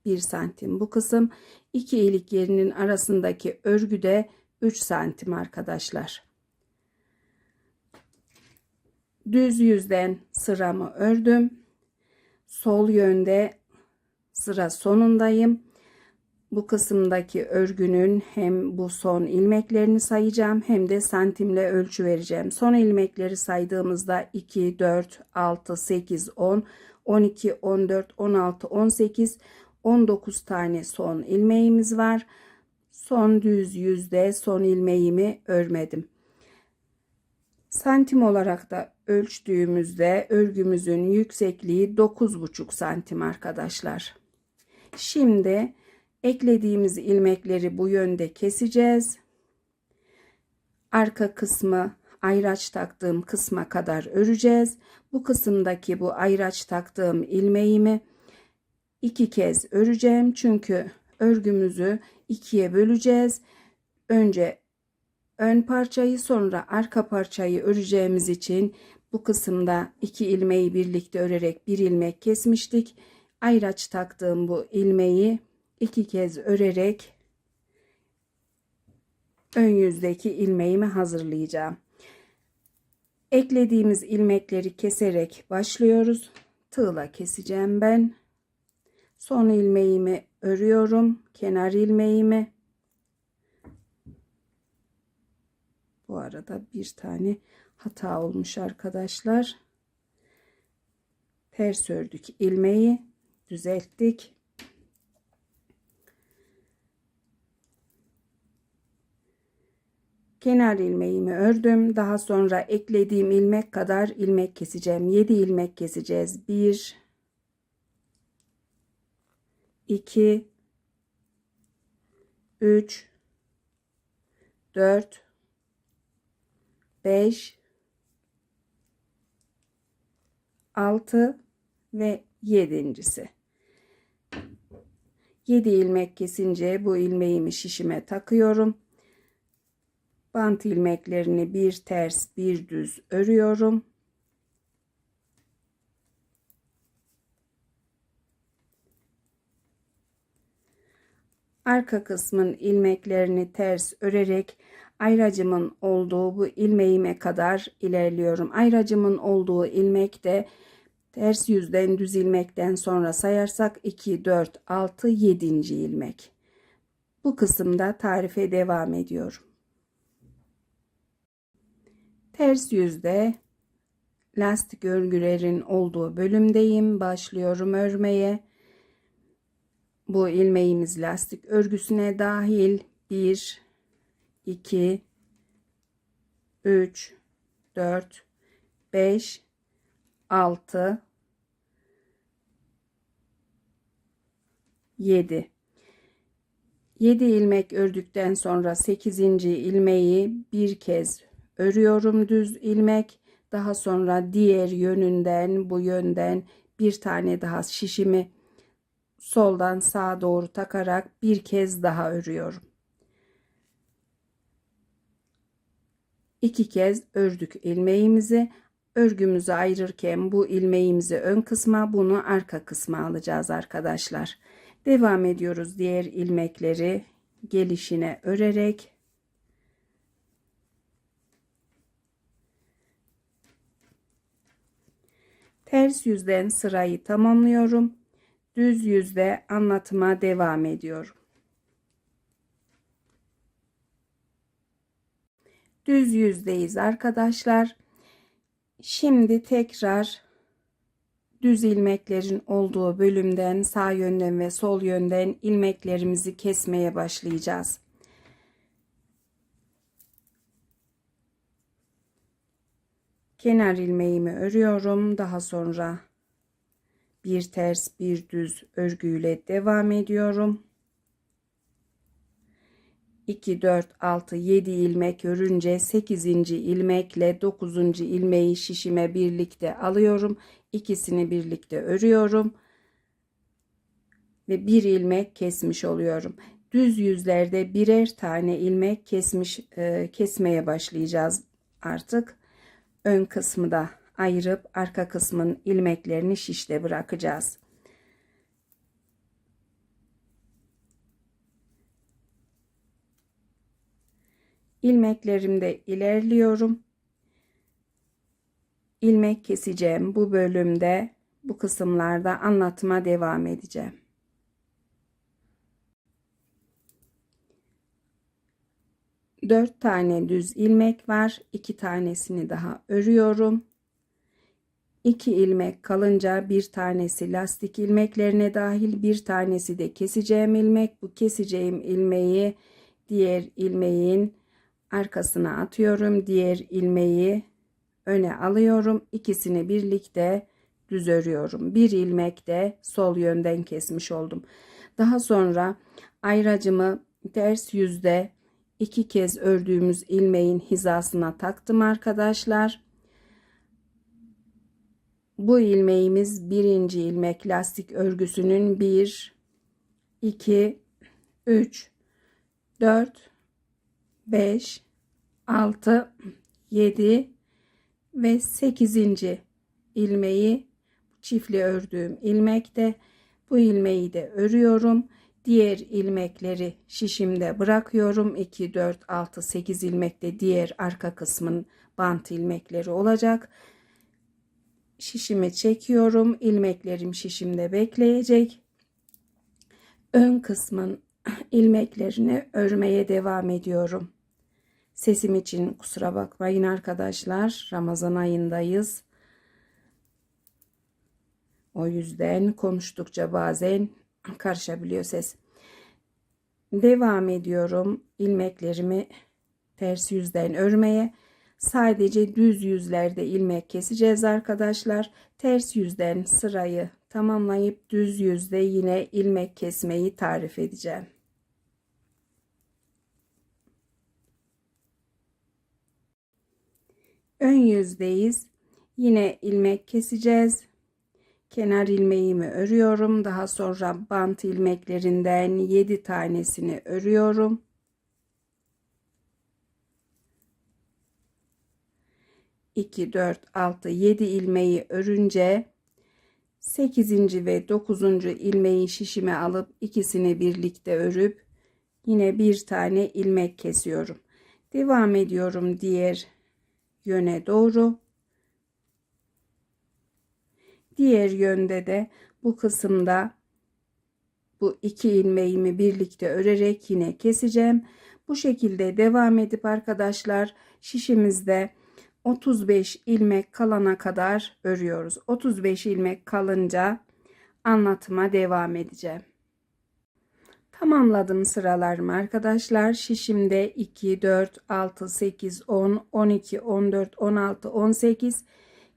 1 santim bu kısım. 2 ilik yerinin arasındaki örgü de 3 santim arkadaşlar. Düz yüzden sıramı ördüm. Sol yönde sıra sonundayım. Bu kısımdaki örgünün hem bu son ilmeklerini sayacağım hem de santimle ölçü vereceğim. Son ilmekleri saydığımızda 2, 4, 6, 8, 10, 12, 14, 16, 18, 19 tane son ilmeğimiz var. Son düz yüzde son ilmeğimi örmedim. Santim olarak da ölçtüğümüzde örgümüzün yüksekliği 9,5 santim arkadaşlar. Şimdi eklediğimiz ilmekleri bu yönde keseceğiz. Arka kısmı ayraç taktığım kısma kadar öreceğiz. Bu kısımdaki bu ayraç taktığım ilmeğimi 2 kez öreceğim. Çünkü örgümüzü ikiye böleceğiz. Önce ön parçayı sonra arka parçayı öreceğimiz için bu kısımda 2 ilmeği birlikte örerek 1 ilmek kesmiştik. Ayraç taktığım bu ilmeği 2 kez örerek ön yüzdeki ilmeğimi hazırlayacağım. Eklediğimiz ilmekleri keserek başlıyoruz. Tığla keseceğim ben. Son ilmeğimi örüyorum. Kenar ilmeğimi. Bu arada bir tane hata olmuş arkadaşlar. Ters ördük ilmeği. Düzelttik. Kenar ilmeğimi ördüm. Daha sonra eklediğim ilmek kadar ilmek keseceğim. 7 ilmek keseceğiz. 1 2 3 4 5 6 ve 7.'si. 7 ilmek kesince bu ilmeğimi şişime takıyorum. Bant ilmeklerini bir ters bir düz örüyorum. Arka kısmın ilmeklerini ters örerek ayracımın olduğu bu ilmeğime kadar ilerliyorum. Ayracımın olduğu ilmek de ters yüzden düz ilmekten sonra sayarsak 2, 4, 6, 7. ilmek. Bu kısımda tarife devam ediyorum. Ters yüzde lastik örgülerin olduğu bölümdeyim. Başlıyorum örmeye. Bu ilmeğimiz lastik örgüsüne dahil. 1, 2, 3, 4, 5, 6, 7. 7 ilmek ördükten sonra 8. ilmeği bir kez örüyorum düz ilmek. Daha sonra diğer yönünden bu yönden bir tane daha şişimi soldan sağa doğru takarak bir kez daha örüyorum. 2 kez ördük ilmeğimizi. Örgümüzü ayırırken bu ilmeğimizi ön kısma, bunu arka kısma alacağız arkadaşlar. Devam ediyoruz diğer ilmekleri gelişine örerek. Ters yüzden sırayı tamamlıyorum. Düz yüzde anlatıma devam ediyorum. Düz yüzdeyiz arkadaşlar. Şimdi tekrar düz ilmeklerin olduğu bölümden sağ yönden ve sol yönden ilmeklerimizi kesmeye başlayacağız. Kenar ilmeğimi örüyorum. Daha sonra bir ters bir düz örgüyle devam ediyorum. 2, 4, 6, 7 ilmek örünce 8. ilmekle 9. ilmeği şişime birlikte alıyorum. İkisini birlikte örüyorum. Ve bir ilmek kesmiş oluyorum. Düz yüzlerde birer tane ilmek kesmeye başlayacağız artık. Ön kısmı da ayırıp arka kısmın ilmeklerini şişte bırakacağız. İlmeklerimde ilerliyorum. İlmek keseceğim bu bölümde, bu kısımlarda anlatıma devam edeceğim. Dört tane düz ilmek var. 2 tanesini daha örüyorum. 2 ilmek kalınca bir tanesi lastik ilmeklerine dahil, bir tanesi de keseceğim ilmek. Bu keseceğim ilmeği diğer ilmeğin arkasına atıyorum. Diğer ilmeği öne alıyorum. İkisini birlikte düz örüyorum. Bir ilmek de sol yönden kesmiş oldum. Daha sonra ayracımı ters yüzde 2 kez ördüğümüz ilmeğin hizasına taktım arkadaşlar. Bu ilmeğimiz birinci ilmek lastik örgüsünün 1, 2, 3, 4, 5, 6, 7 ve 8. ilmeği çiftli ördüğüm ilmekte. Bu ilmeği de örüyorum. Diğer ilmekleri şişimde bırakıyorum. 2, 4, 6, 8 ilmek de diğer arka kısmın bant ilmekleri olacak. Şişimi çekiyorum. İlmeklerim şişimde bekleyecek. Ön kısmın ilmeklerini örmeye devam ediyorum. Sesim için kusura bakmayın arkadaşlar. Ramazan ayındayız. O yüzden konuştukça bazen karışabiliyor ses. Devam ediyorum ilmeklerimi ters yüzden örmeye. Sadece düz yüzlerde ilmek keseceğiz arkadaşlar. Ters yüzden sırayı tamamlayıp düz yüzde yine ilmek kesmeyi tarif edeceğim. Ön yüzdeyiz. Yine ilmek keseceğiz. Kenar ilmeğimi örüyorum. Daha sonra bant ilmeklerinden 7 tanesini örüyorum. 2, 4, 6, 7 ilmeği örünce 8. ve 9. ilmeği şişime alıp ikisini birlikte örüp yine bir tane ilmek kesiyorum. Devam ediyorum diğer yöne doğru. Diğer yönde de bu kısımda bu 2 ilmeğimi birlikte örerek yine keseceğim. Bu şekilde devam edip arkadaşlar şişimizde 35 ilmek kalana kadar örüyoruz. 35 ilmek kalınca anlatıma devam edeceğim. Tamamladım sıralarımı arkadaşlar. Şişimde 2, 4, 6, 8, 10, 12, 14, 16, 18,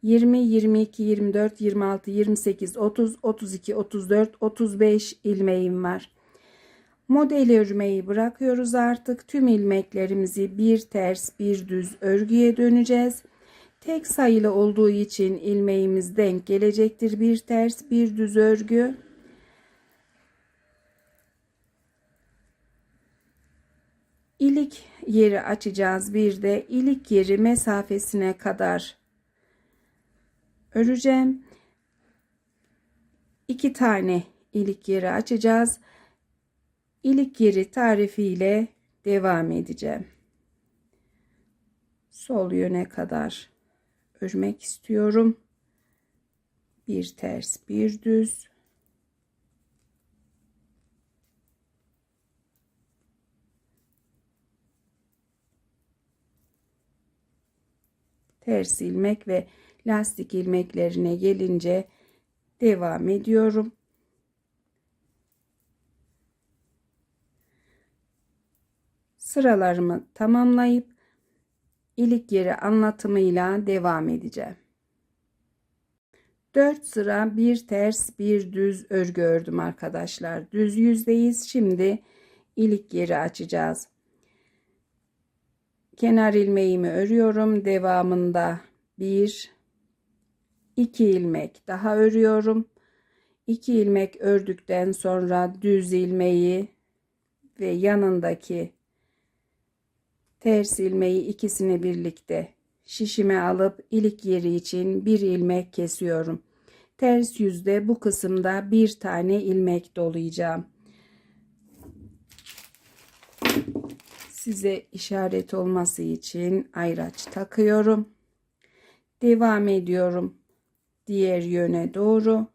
20, 22, 24, 26, 28, 30, 32, 34, 35 ilmeğim var. Model örmeyi bırakıyoruz artık. Tüm ilmeklerimizi bir ters bir düz örgüye döneceğiz. Tek sayılı olduğu için ilmeğimiz denk gelecektir. Bir ters bir düz örgü. İlik yeri açacağız. Bir de ilik yeri mesafesine kadar öreceğim. 2 tane ilik yeri açacağız. İlik yeri tarifiyle devam edeceğim. Sol yöne kadar örmek istiyorum. Bir ters bir düz. Ters ilmek ve lastik ilmeklerine gelince devam ediyorum. Sıralarımı tamamlayıp ilik yeri anlatımıyla devam edeceğim. 4 sıra bir ters bir düz örgü ördüm arkadaşlar. Düz yüzdeyiz. Şimdi ilik yeri açacağız. Kenar ilmeğimi örüyorum. Devamında 1 2 ilmek daha örüyorum. 2 ilmek ördükten sonra düz ilmeği ve yanındaki ters ilmeği ikisini birlikte şişime alıp ilik yeri için bir ilmek kesiyorum. Ters yüzde bu kısımda bir tane ilmek dolayacağım. Size işaret olması için ayraç takıyorum. Devam ediyorum diğer yöne doğru.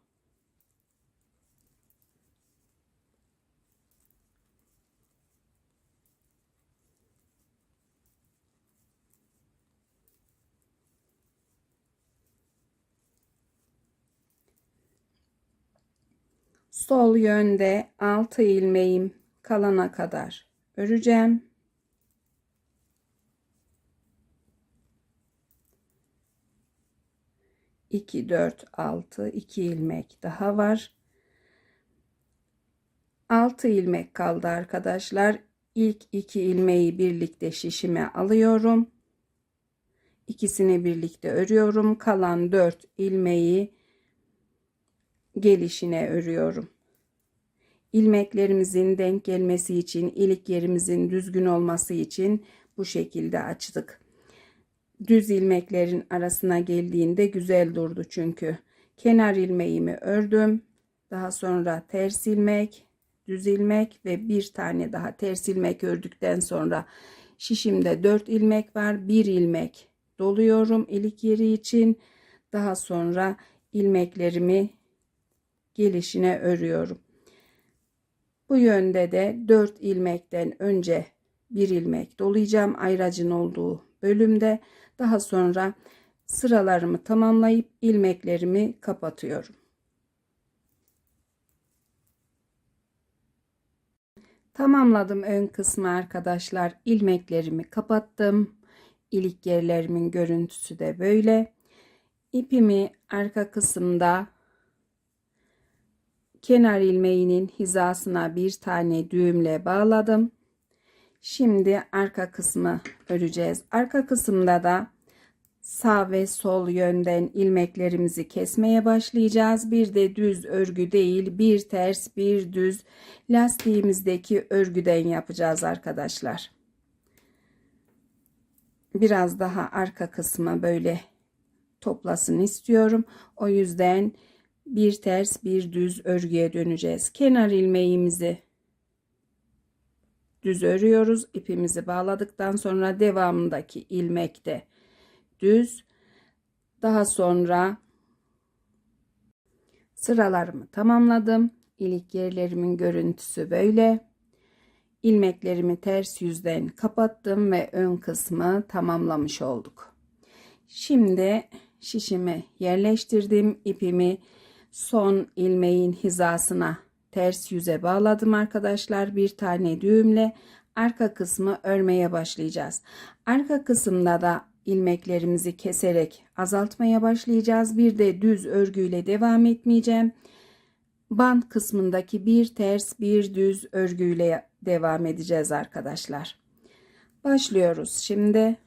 Sol yönde 6 ilmeğim kalana kadar öreceğim. İki, 4, 6, 2 ilmek daha var. 6 ilmek kaldı arkadaşlar. İlk 2 ilmeği birlikte şişime alıyorum. İkisini birlikte örüyorum. Kalan 4 ilmeği gelişine örüyorum. İlmeklerimizin denk gelmesi için, ilik yerimizin düzgün olması için bu şekilde açtık. Düz ilmeklerin arasına geldiğinde güzel durdu çünkü. Kenar ilmeğimi ördüm. Daha sonra ters ilmek, düz ilmek ve bir tane daha ters ilmek ördükten sonra şişimde 4 ilmek var. 1 ilmek doluyorum ilik yeri için. Daha sonra ilmeklerimi gelişine örüyorum. Bu yönde de 4 ilmekten önce 1 ilmek dolayacağım ayracın olduğu bölümde. Daha sonra sıralarımı tamamlayıp ilmeklerimi kapatıyorum. Tamamladım ön kısmı arkadaşlar. İlmeklerimi kapattım. İlik yerlerimin görüntüsü de böyle. İpimi arka kısımda kenar ilmeğinin hizasına bir tane düğümle bağladım. Şimdi arka kısmı öreceğiz. Arka kısımda da sağ ve sol yönden ilmeklerimizi kesmeye başlayacağız. Bir de düz örgü değil, bir ters bir düz lastiğimizdeki örgüden yapacağız arkadaşlar. Biraz daha arka kısmı böyle toplasın istiyorum. O yüzden bir ters bir düz örgüye döneceğiz. Kenar ilmeğimizi düz örüyoruz. İpimizi bağladıktan sonra devamındaki ilmekte düz. Daha sonra sıralarımı tamamladım. İlik yerlerimin görüntüsü böyle. İlmeklerimi ters yüzden kapattım ve ön kısmı tamamlamış olduk. Şimdi şişimi yerleştirdim. İpimi son ilmeğin hizasına ters yüze bağladım arkadaşlar. Bir tane düğümle arka kısmı örmeye başlayacağız. Arka kısımda da ilmeklerimizi keserek azaltmaya başlayacağız. Bir de düz örgüyle devam etmeyeceğim. Bant kısmındaki bir ters bir düz örgüyle devam edeceğiz arkadaşlar. Başlıyoruz şimdi.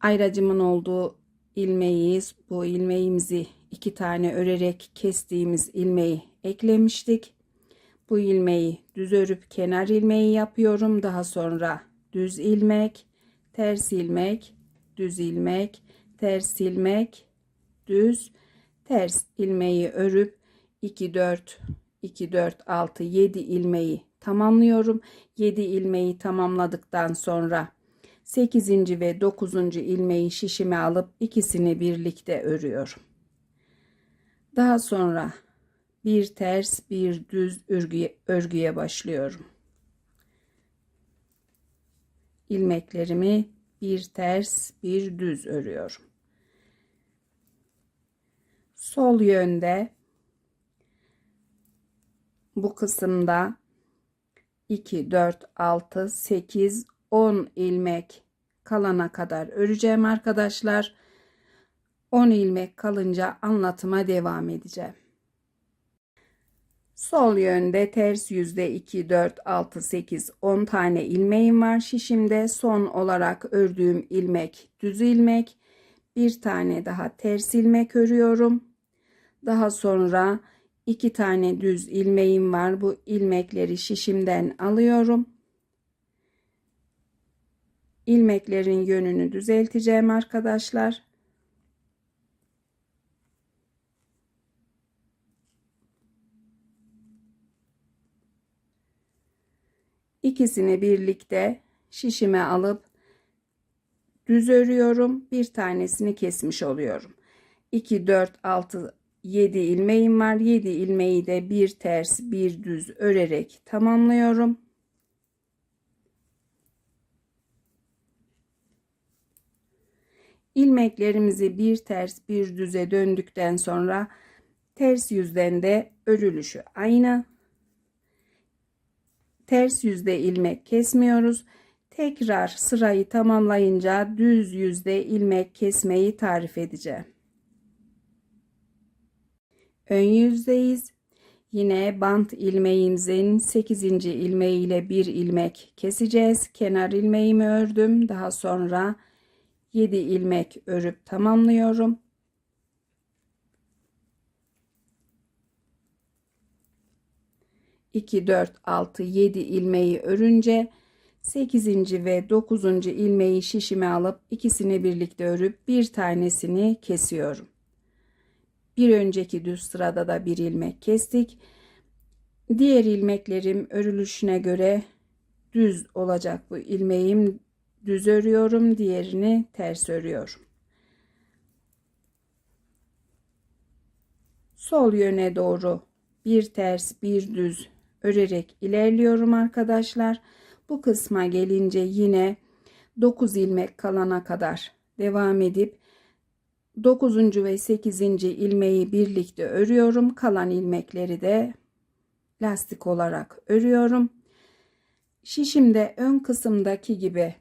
Ayracımın olduğu ilmeği, bu ilmeğimizi 2 tane örerek kestiğimiz ilmeği eklemiştik. Bu ilmeği düz örüp kenar ilmeği yapıyorum. Daha sonra düz ilmek, ters ilmek, düz ilmek, ters ilmek, düz, ters ilmeği örüp 2 4 2 4 6 7 ilmeği tamamlıyorum. 7 ilmeği tamamladıktan sonra 8. ve 9. ilmeği şişime alıp ikisini birlikte örüyorum. Daha sonra bir ters bir düz örgüye başlıyorum. İlmeklerimi bir ters bir düz örüyorum. Sol yönde bu kısımda 2 4 6 8 10 ilmek kalana kadar öreceğim arkadaşlar. 10 ilmek kalınca anlatıma devam edeceğim. Sol yönde ters yüzde 2 4 6 8 10 tane ilmeğim var. Şişimde son olarak ördüğüm ilmek düz ilmek. Bir tane daha ters ilmek örüyorum. Daha sonra 2 tane düz ilmeğim var. Bu ilmekleri şişimden alıyorum. İlmeklerin yönünü düzelteceğim arkadaşlar. İkisini birlikte şişime alıp düz örüyorum. Bir tanesini kesmiş oluyorum. 2 4 6 7 ilmeğim var. 7 ilmeği de bir ters bir düz örerek tamamlıyorum. İlmeklerimizi bir ters bir düze döndükten sonra ters yüzden de örülüşü aynı. Ters yüzde ilmek kesmiyoruz. Tekrar sırayı tamamlayınca düz yüzde ilmek kesmeyi tarif edeceğim. Ön yüzdeyiz. Yine bant ilmeğimizin 8. ilmeği ile bir ilmek keseceğiz. Kenar ilmeğimi ördüm. Daha sonra 7 ilmek örüp tamamlıyorum. İki 4 6 7 ilmeği örünce 8. ve 9. ilmeği şişime alıp ikisini birlikte örüp bir tanesini kesiyorum. Bir önceki düz sırada da bir ilmek kestik. Diğer ilmeklerim örülüşüne göre düz olacak, bu ilmeğim düz örüyorum, diğerini ters örüyorum. Sol yöne doğru bir ters bir düz örerek ilerliyorum arkadaşlar. Bu kısma gelince yine 9 ilmek kalana kadar devam edip 9. ve 8. ilmeği birlikte örüyorum. Kalan ilmekleri de lastik olarak örüyorum. Şişimde ön kısımdaki gibi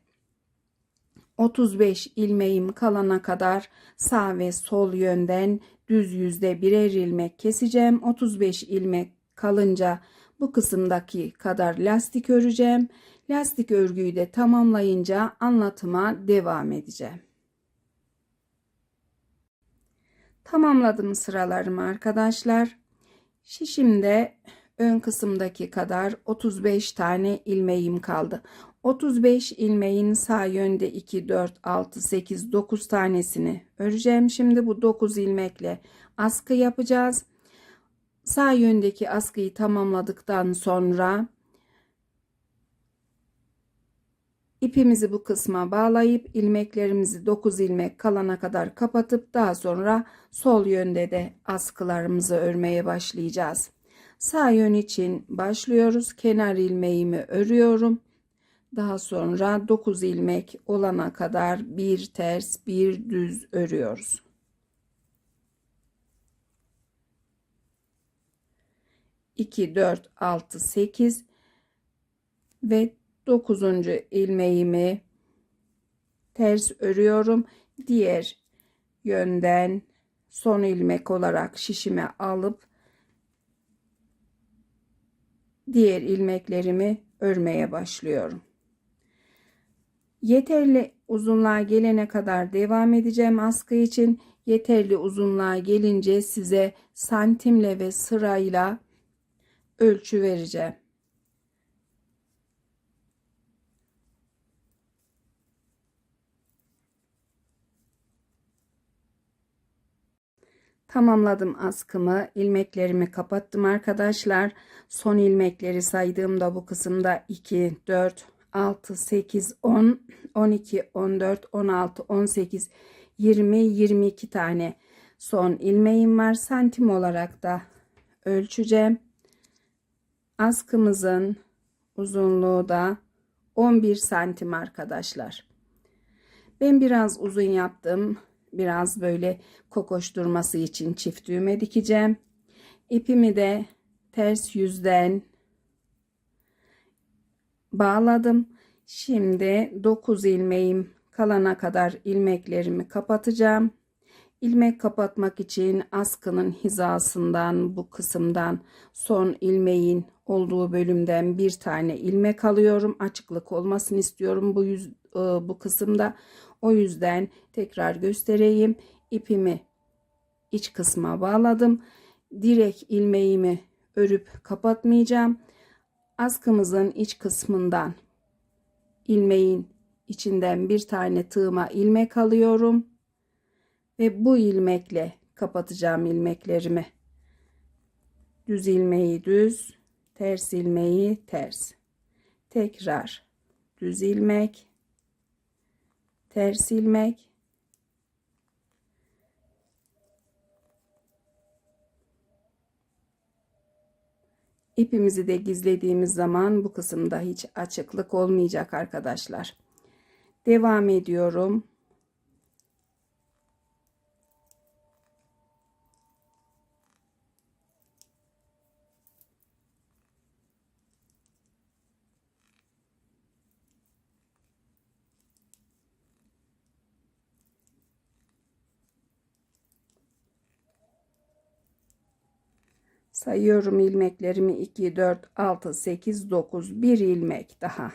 35 ilmeğim kalana kadar sağ ve sol yönden düz yüzde birer ilmek keseceğim. 35 ilmek kalınca bu kısımdaki kadar lastik öreceğim. Lastik örgüyü de tamamlayınca anlatıma devam edeceğim. Tamamladım sıralarımı arkadaşlar. Şişimde ön kısımdaki kadar 35 tane ilmeğim kaldı. 35 ilmeğin sağ yönde 2, 4, 6, 8, 9 tanesini öreceğim. Şimdi bu 9 ilmekle askı yapacağız. Sağ yöndeki askıyı tamamladıktan sonra ipimizi bu kısma bağlayıp ilmeklerimizi 9 ilmek kalana kadar kapatıp daha sonra sol yönde de askılarımızı örmeye başlayacağız. Sağ yön için başlıyoruz. Kenar ilmeğimi örüyorum. Daha sonra 9 ilmek olana kadar bir ters bir düz örüyoruz. İki, 4, 6, 8 ve 9. ilmeğimi ters örüyorum. Diğer yönden son ilmek olarak şişime alıp diğer ilmeklerimi örmeye başlıyorum. Yeterli uzunluğa gelene kadar devam edeceğim askı için. Yeterli uzunluğa gelince size santimle ve sırayla ölçü vereceğim. Tamamladım askımı. İlmeklerimi kapattım arkadaşlar. Son ilmekleri saydığımda bu kısımda 2, 4, 6, 8, 10, 12, 14, 16, 18, 20, 22 tane son ilmeğim var. Santim olarak da ölçeceğim. Askımızın uzunluğu da 11 santim arkadaşlar. Ben biraz uzun yaptım. Biraz böyle kokoşturması için çift düğme dikeceğim. İpimi de ters yüzden bağladım. Şimdi 9 ilmeğim kalana kadar ilmeklerimi kapatacağım. İlmek kapatmak için askının hizasından bu kısımdan son ilmeğin olduğu bölümden bir tane ilmek alıyorum. Açıklık olmasını istiyorum bu kısımda. O yüzden tekrar göstereyim. İpimi iç kısma bağladım. Direkt ilmeğimi örüp kapatmayacağım. Askımızın iç kısmından ilmeğin içinden bir tane tığıma ilmek alıyorum. Ve bu ilmekle kapatacağım ilmeklerimi. Düz ilmeği düz, ters ilmeği ters. Tekrar düz ilmek, ters ilmek. İpimizi de gizlediğimiz zaman bu kısımda hiç açıklık olmayacak arkadaşlar. Devam ediyorum. Sayıyorum ilmeklerimi 2, 4, 6, 8, 9. Bir ilmek daha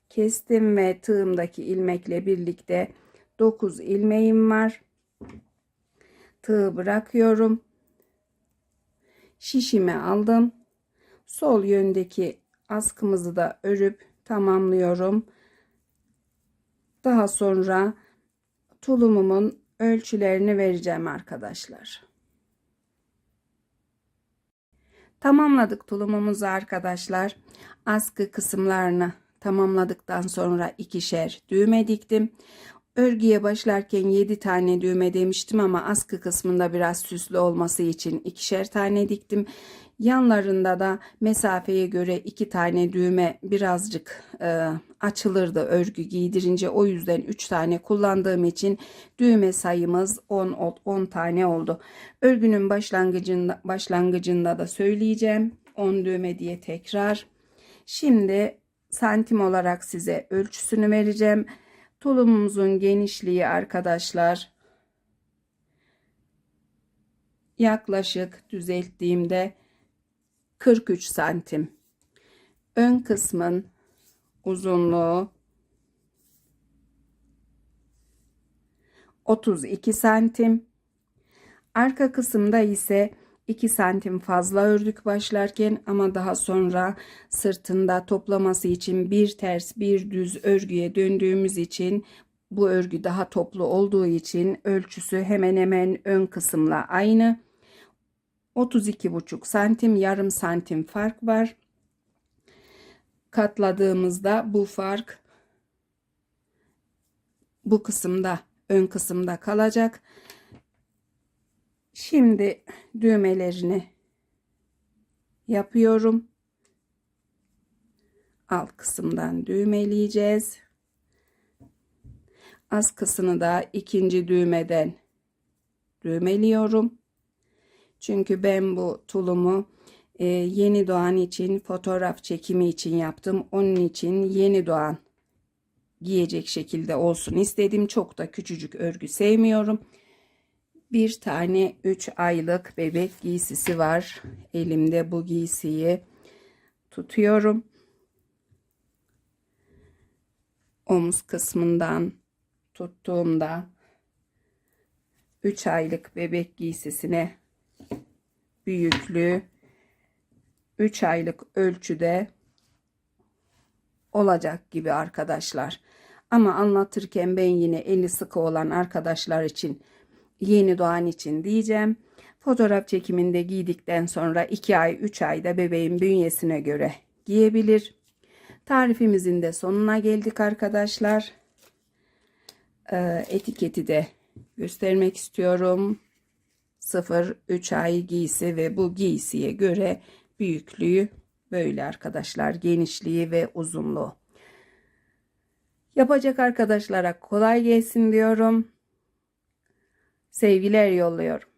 kestim ve tığımdaki ilmekle birlikte 9 ilmeğim var. Tığı bırakıyorum. Şişime aldım. Sol yöndeki askımızı da örüp tamamlıyorum. Daha sonra tulumumun ölçülerini vereceğim arkadaşlar. Tamamladık tulumumuzu arkadaşlar. Askı kısımlarını tamamladıktan sonra ikişer düğme diktim. Örgüye başlarken 7 tane düğme demiştim ama askı kısmında biraz süslü olması için ikişer tane diktim. Yanlarında da mesafeye göre 2 tane düğme birazcık açılırdı örgü giydirince. O yüzden 3 tane kullandığım için düğme sayımız 10 tane oldu. Örgünün başlangıcında da söyleyeceğim. 10 düğme diye tekrar. Şimdi santim olarak size ölçüsünü vereceğim. Tulumumuzun genişliği arkadaşlar yaklaşık düzelttiğimde 43 santim. Ön kısmın uzunluğu 32 santim. Arka kısımda ise 2 santim fazla ördük başlarken ama daha sonra sırtında toplaması için bir ters bir düz örgüye döndüğümüz için bu örgü daha toplu olduğu için ölçüsü hemen hemen ön kısımla aynı. 32,5 santim, yarım santim fark var. Katladığımızda bu fark bu kısımda, ön kısımda kalacak. Şimdi düğmelerini yapıyorum. Alt kısımdan düğmeleyeceğiz. Askısını da ikinci düğmeden düğmeliyorum. Çünkü ben bu tulumu yeni doğan için fotoğraf çekimi için yaptım. Onun için yeni doğan giyecek şekilde olsun istedim. Çok da küçücük örgü sevmiyorum. Bir tane 3 aylık bebek giysisi var. Elimde bu giysiyi tutuyorum. Omuz kısmından tuttuğumda 3 aylık bebek giysisine büyüklüğü 3 aylık ölçüde olacak gibi arkadaşlar. Ama anlatırken ben yine eli sıkı olan arkadaşlar için, yeni doğan için diyeceğim. Fotoğraf çekiminde giydikten sonra 2 ay 3 ayda bebeğin bünyesine göre giyebilir. Tarifimizin de sonuna geldik arkadaşlar. Etiketi de göstermek istiyorum. 0-3 ay giysi ve bu giysiye göre büyüklüğü böyle arkadaşlar, genişliği ve uzunluğu. Yapacak arkadaşlara kolay gelsin diyorum. Sevgiler yolluyorum.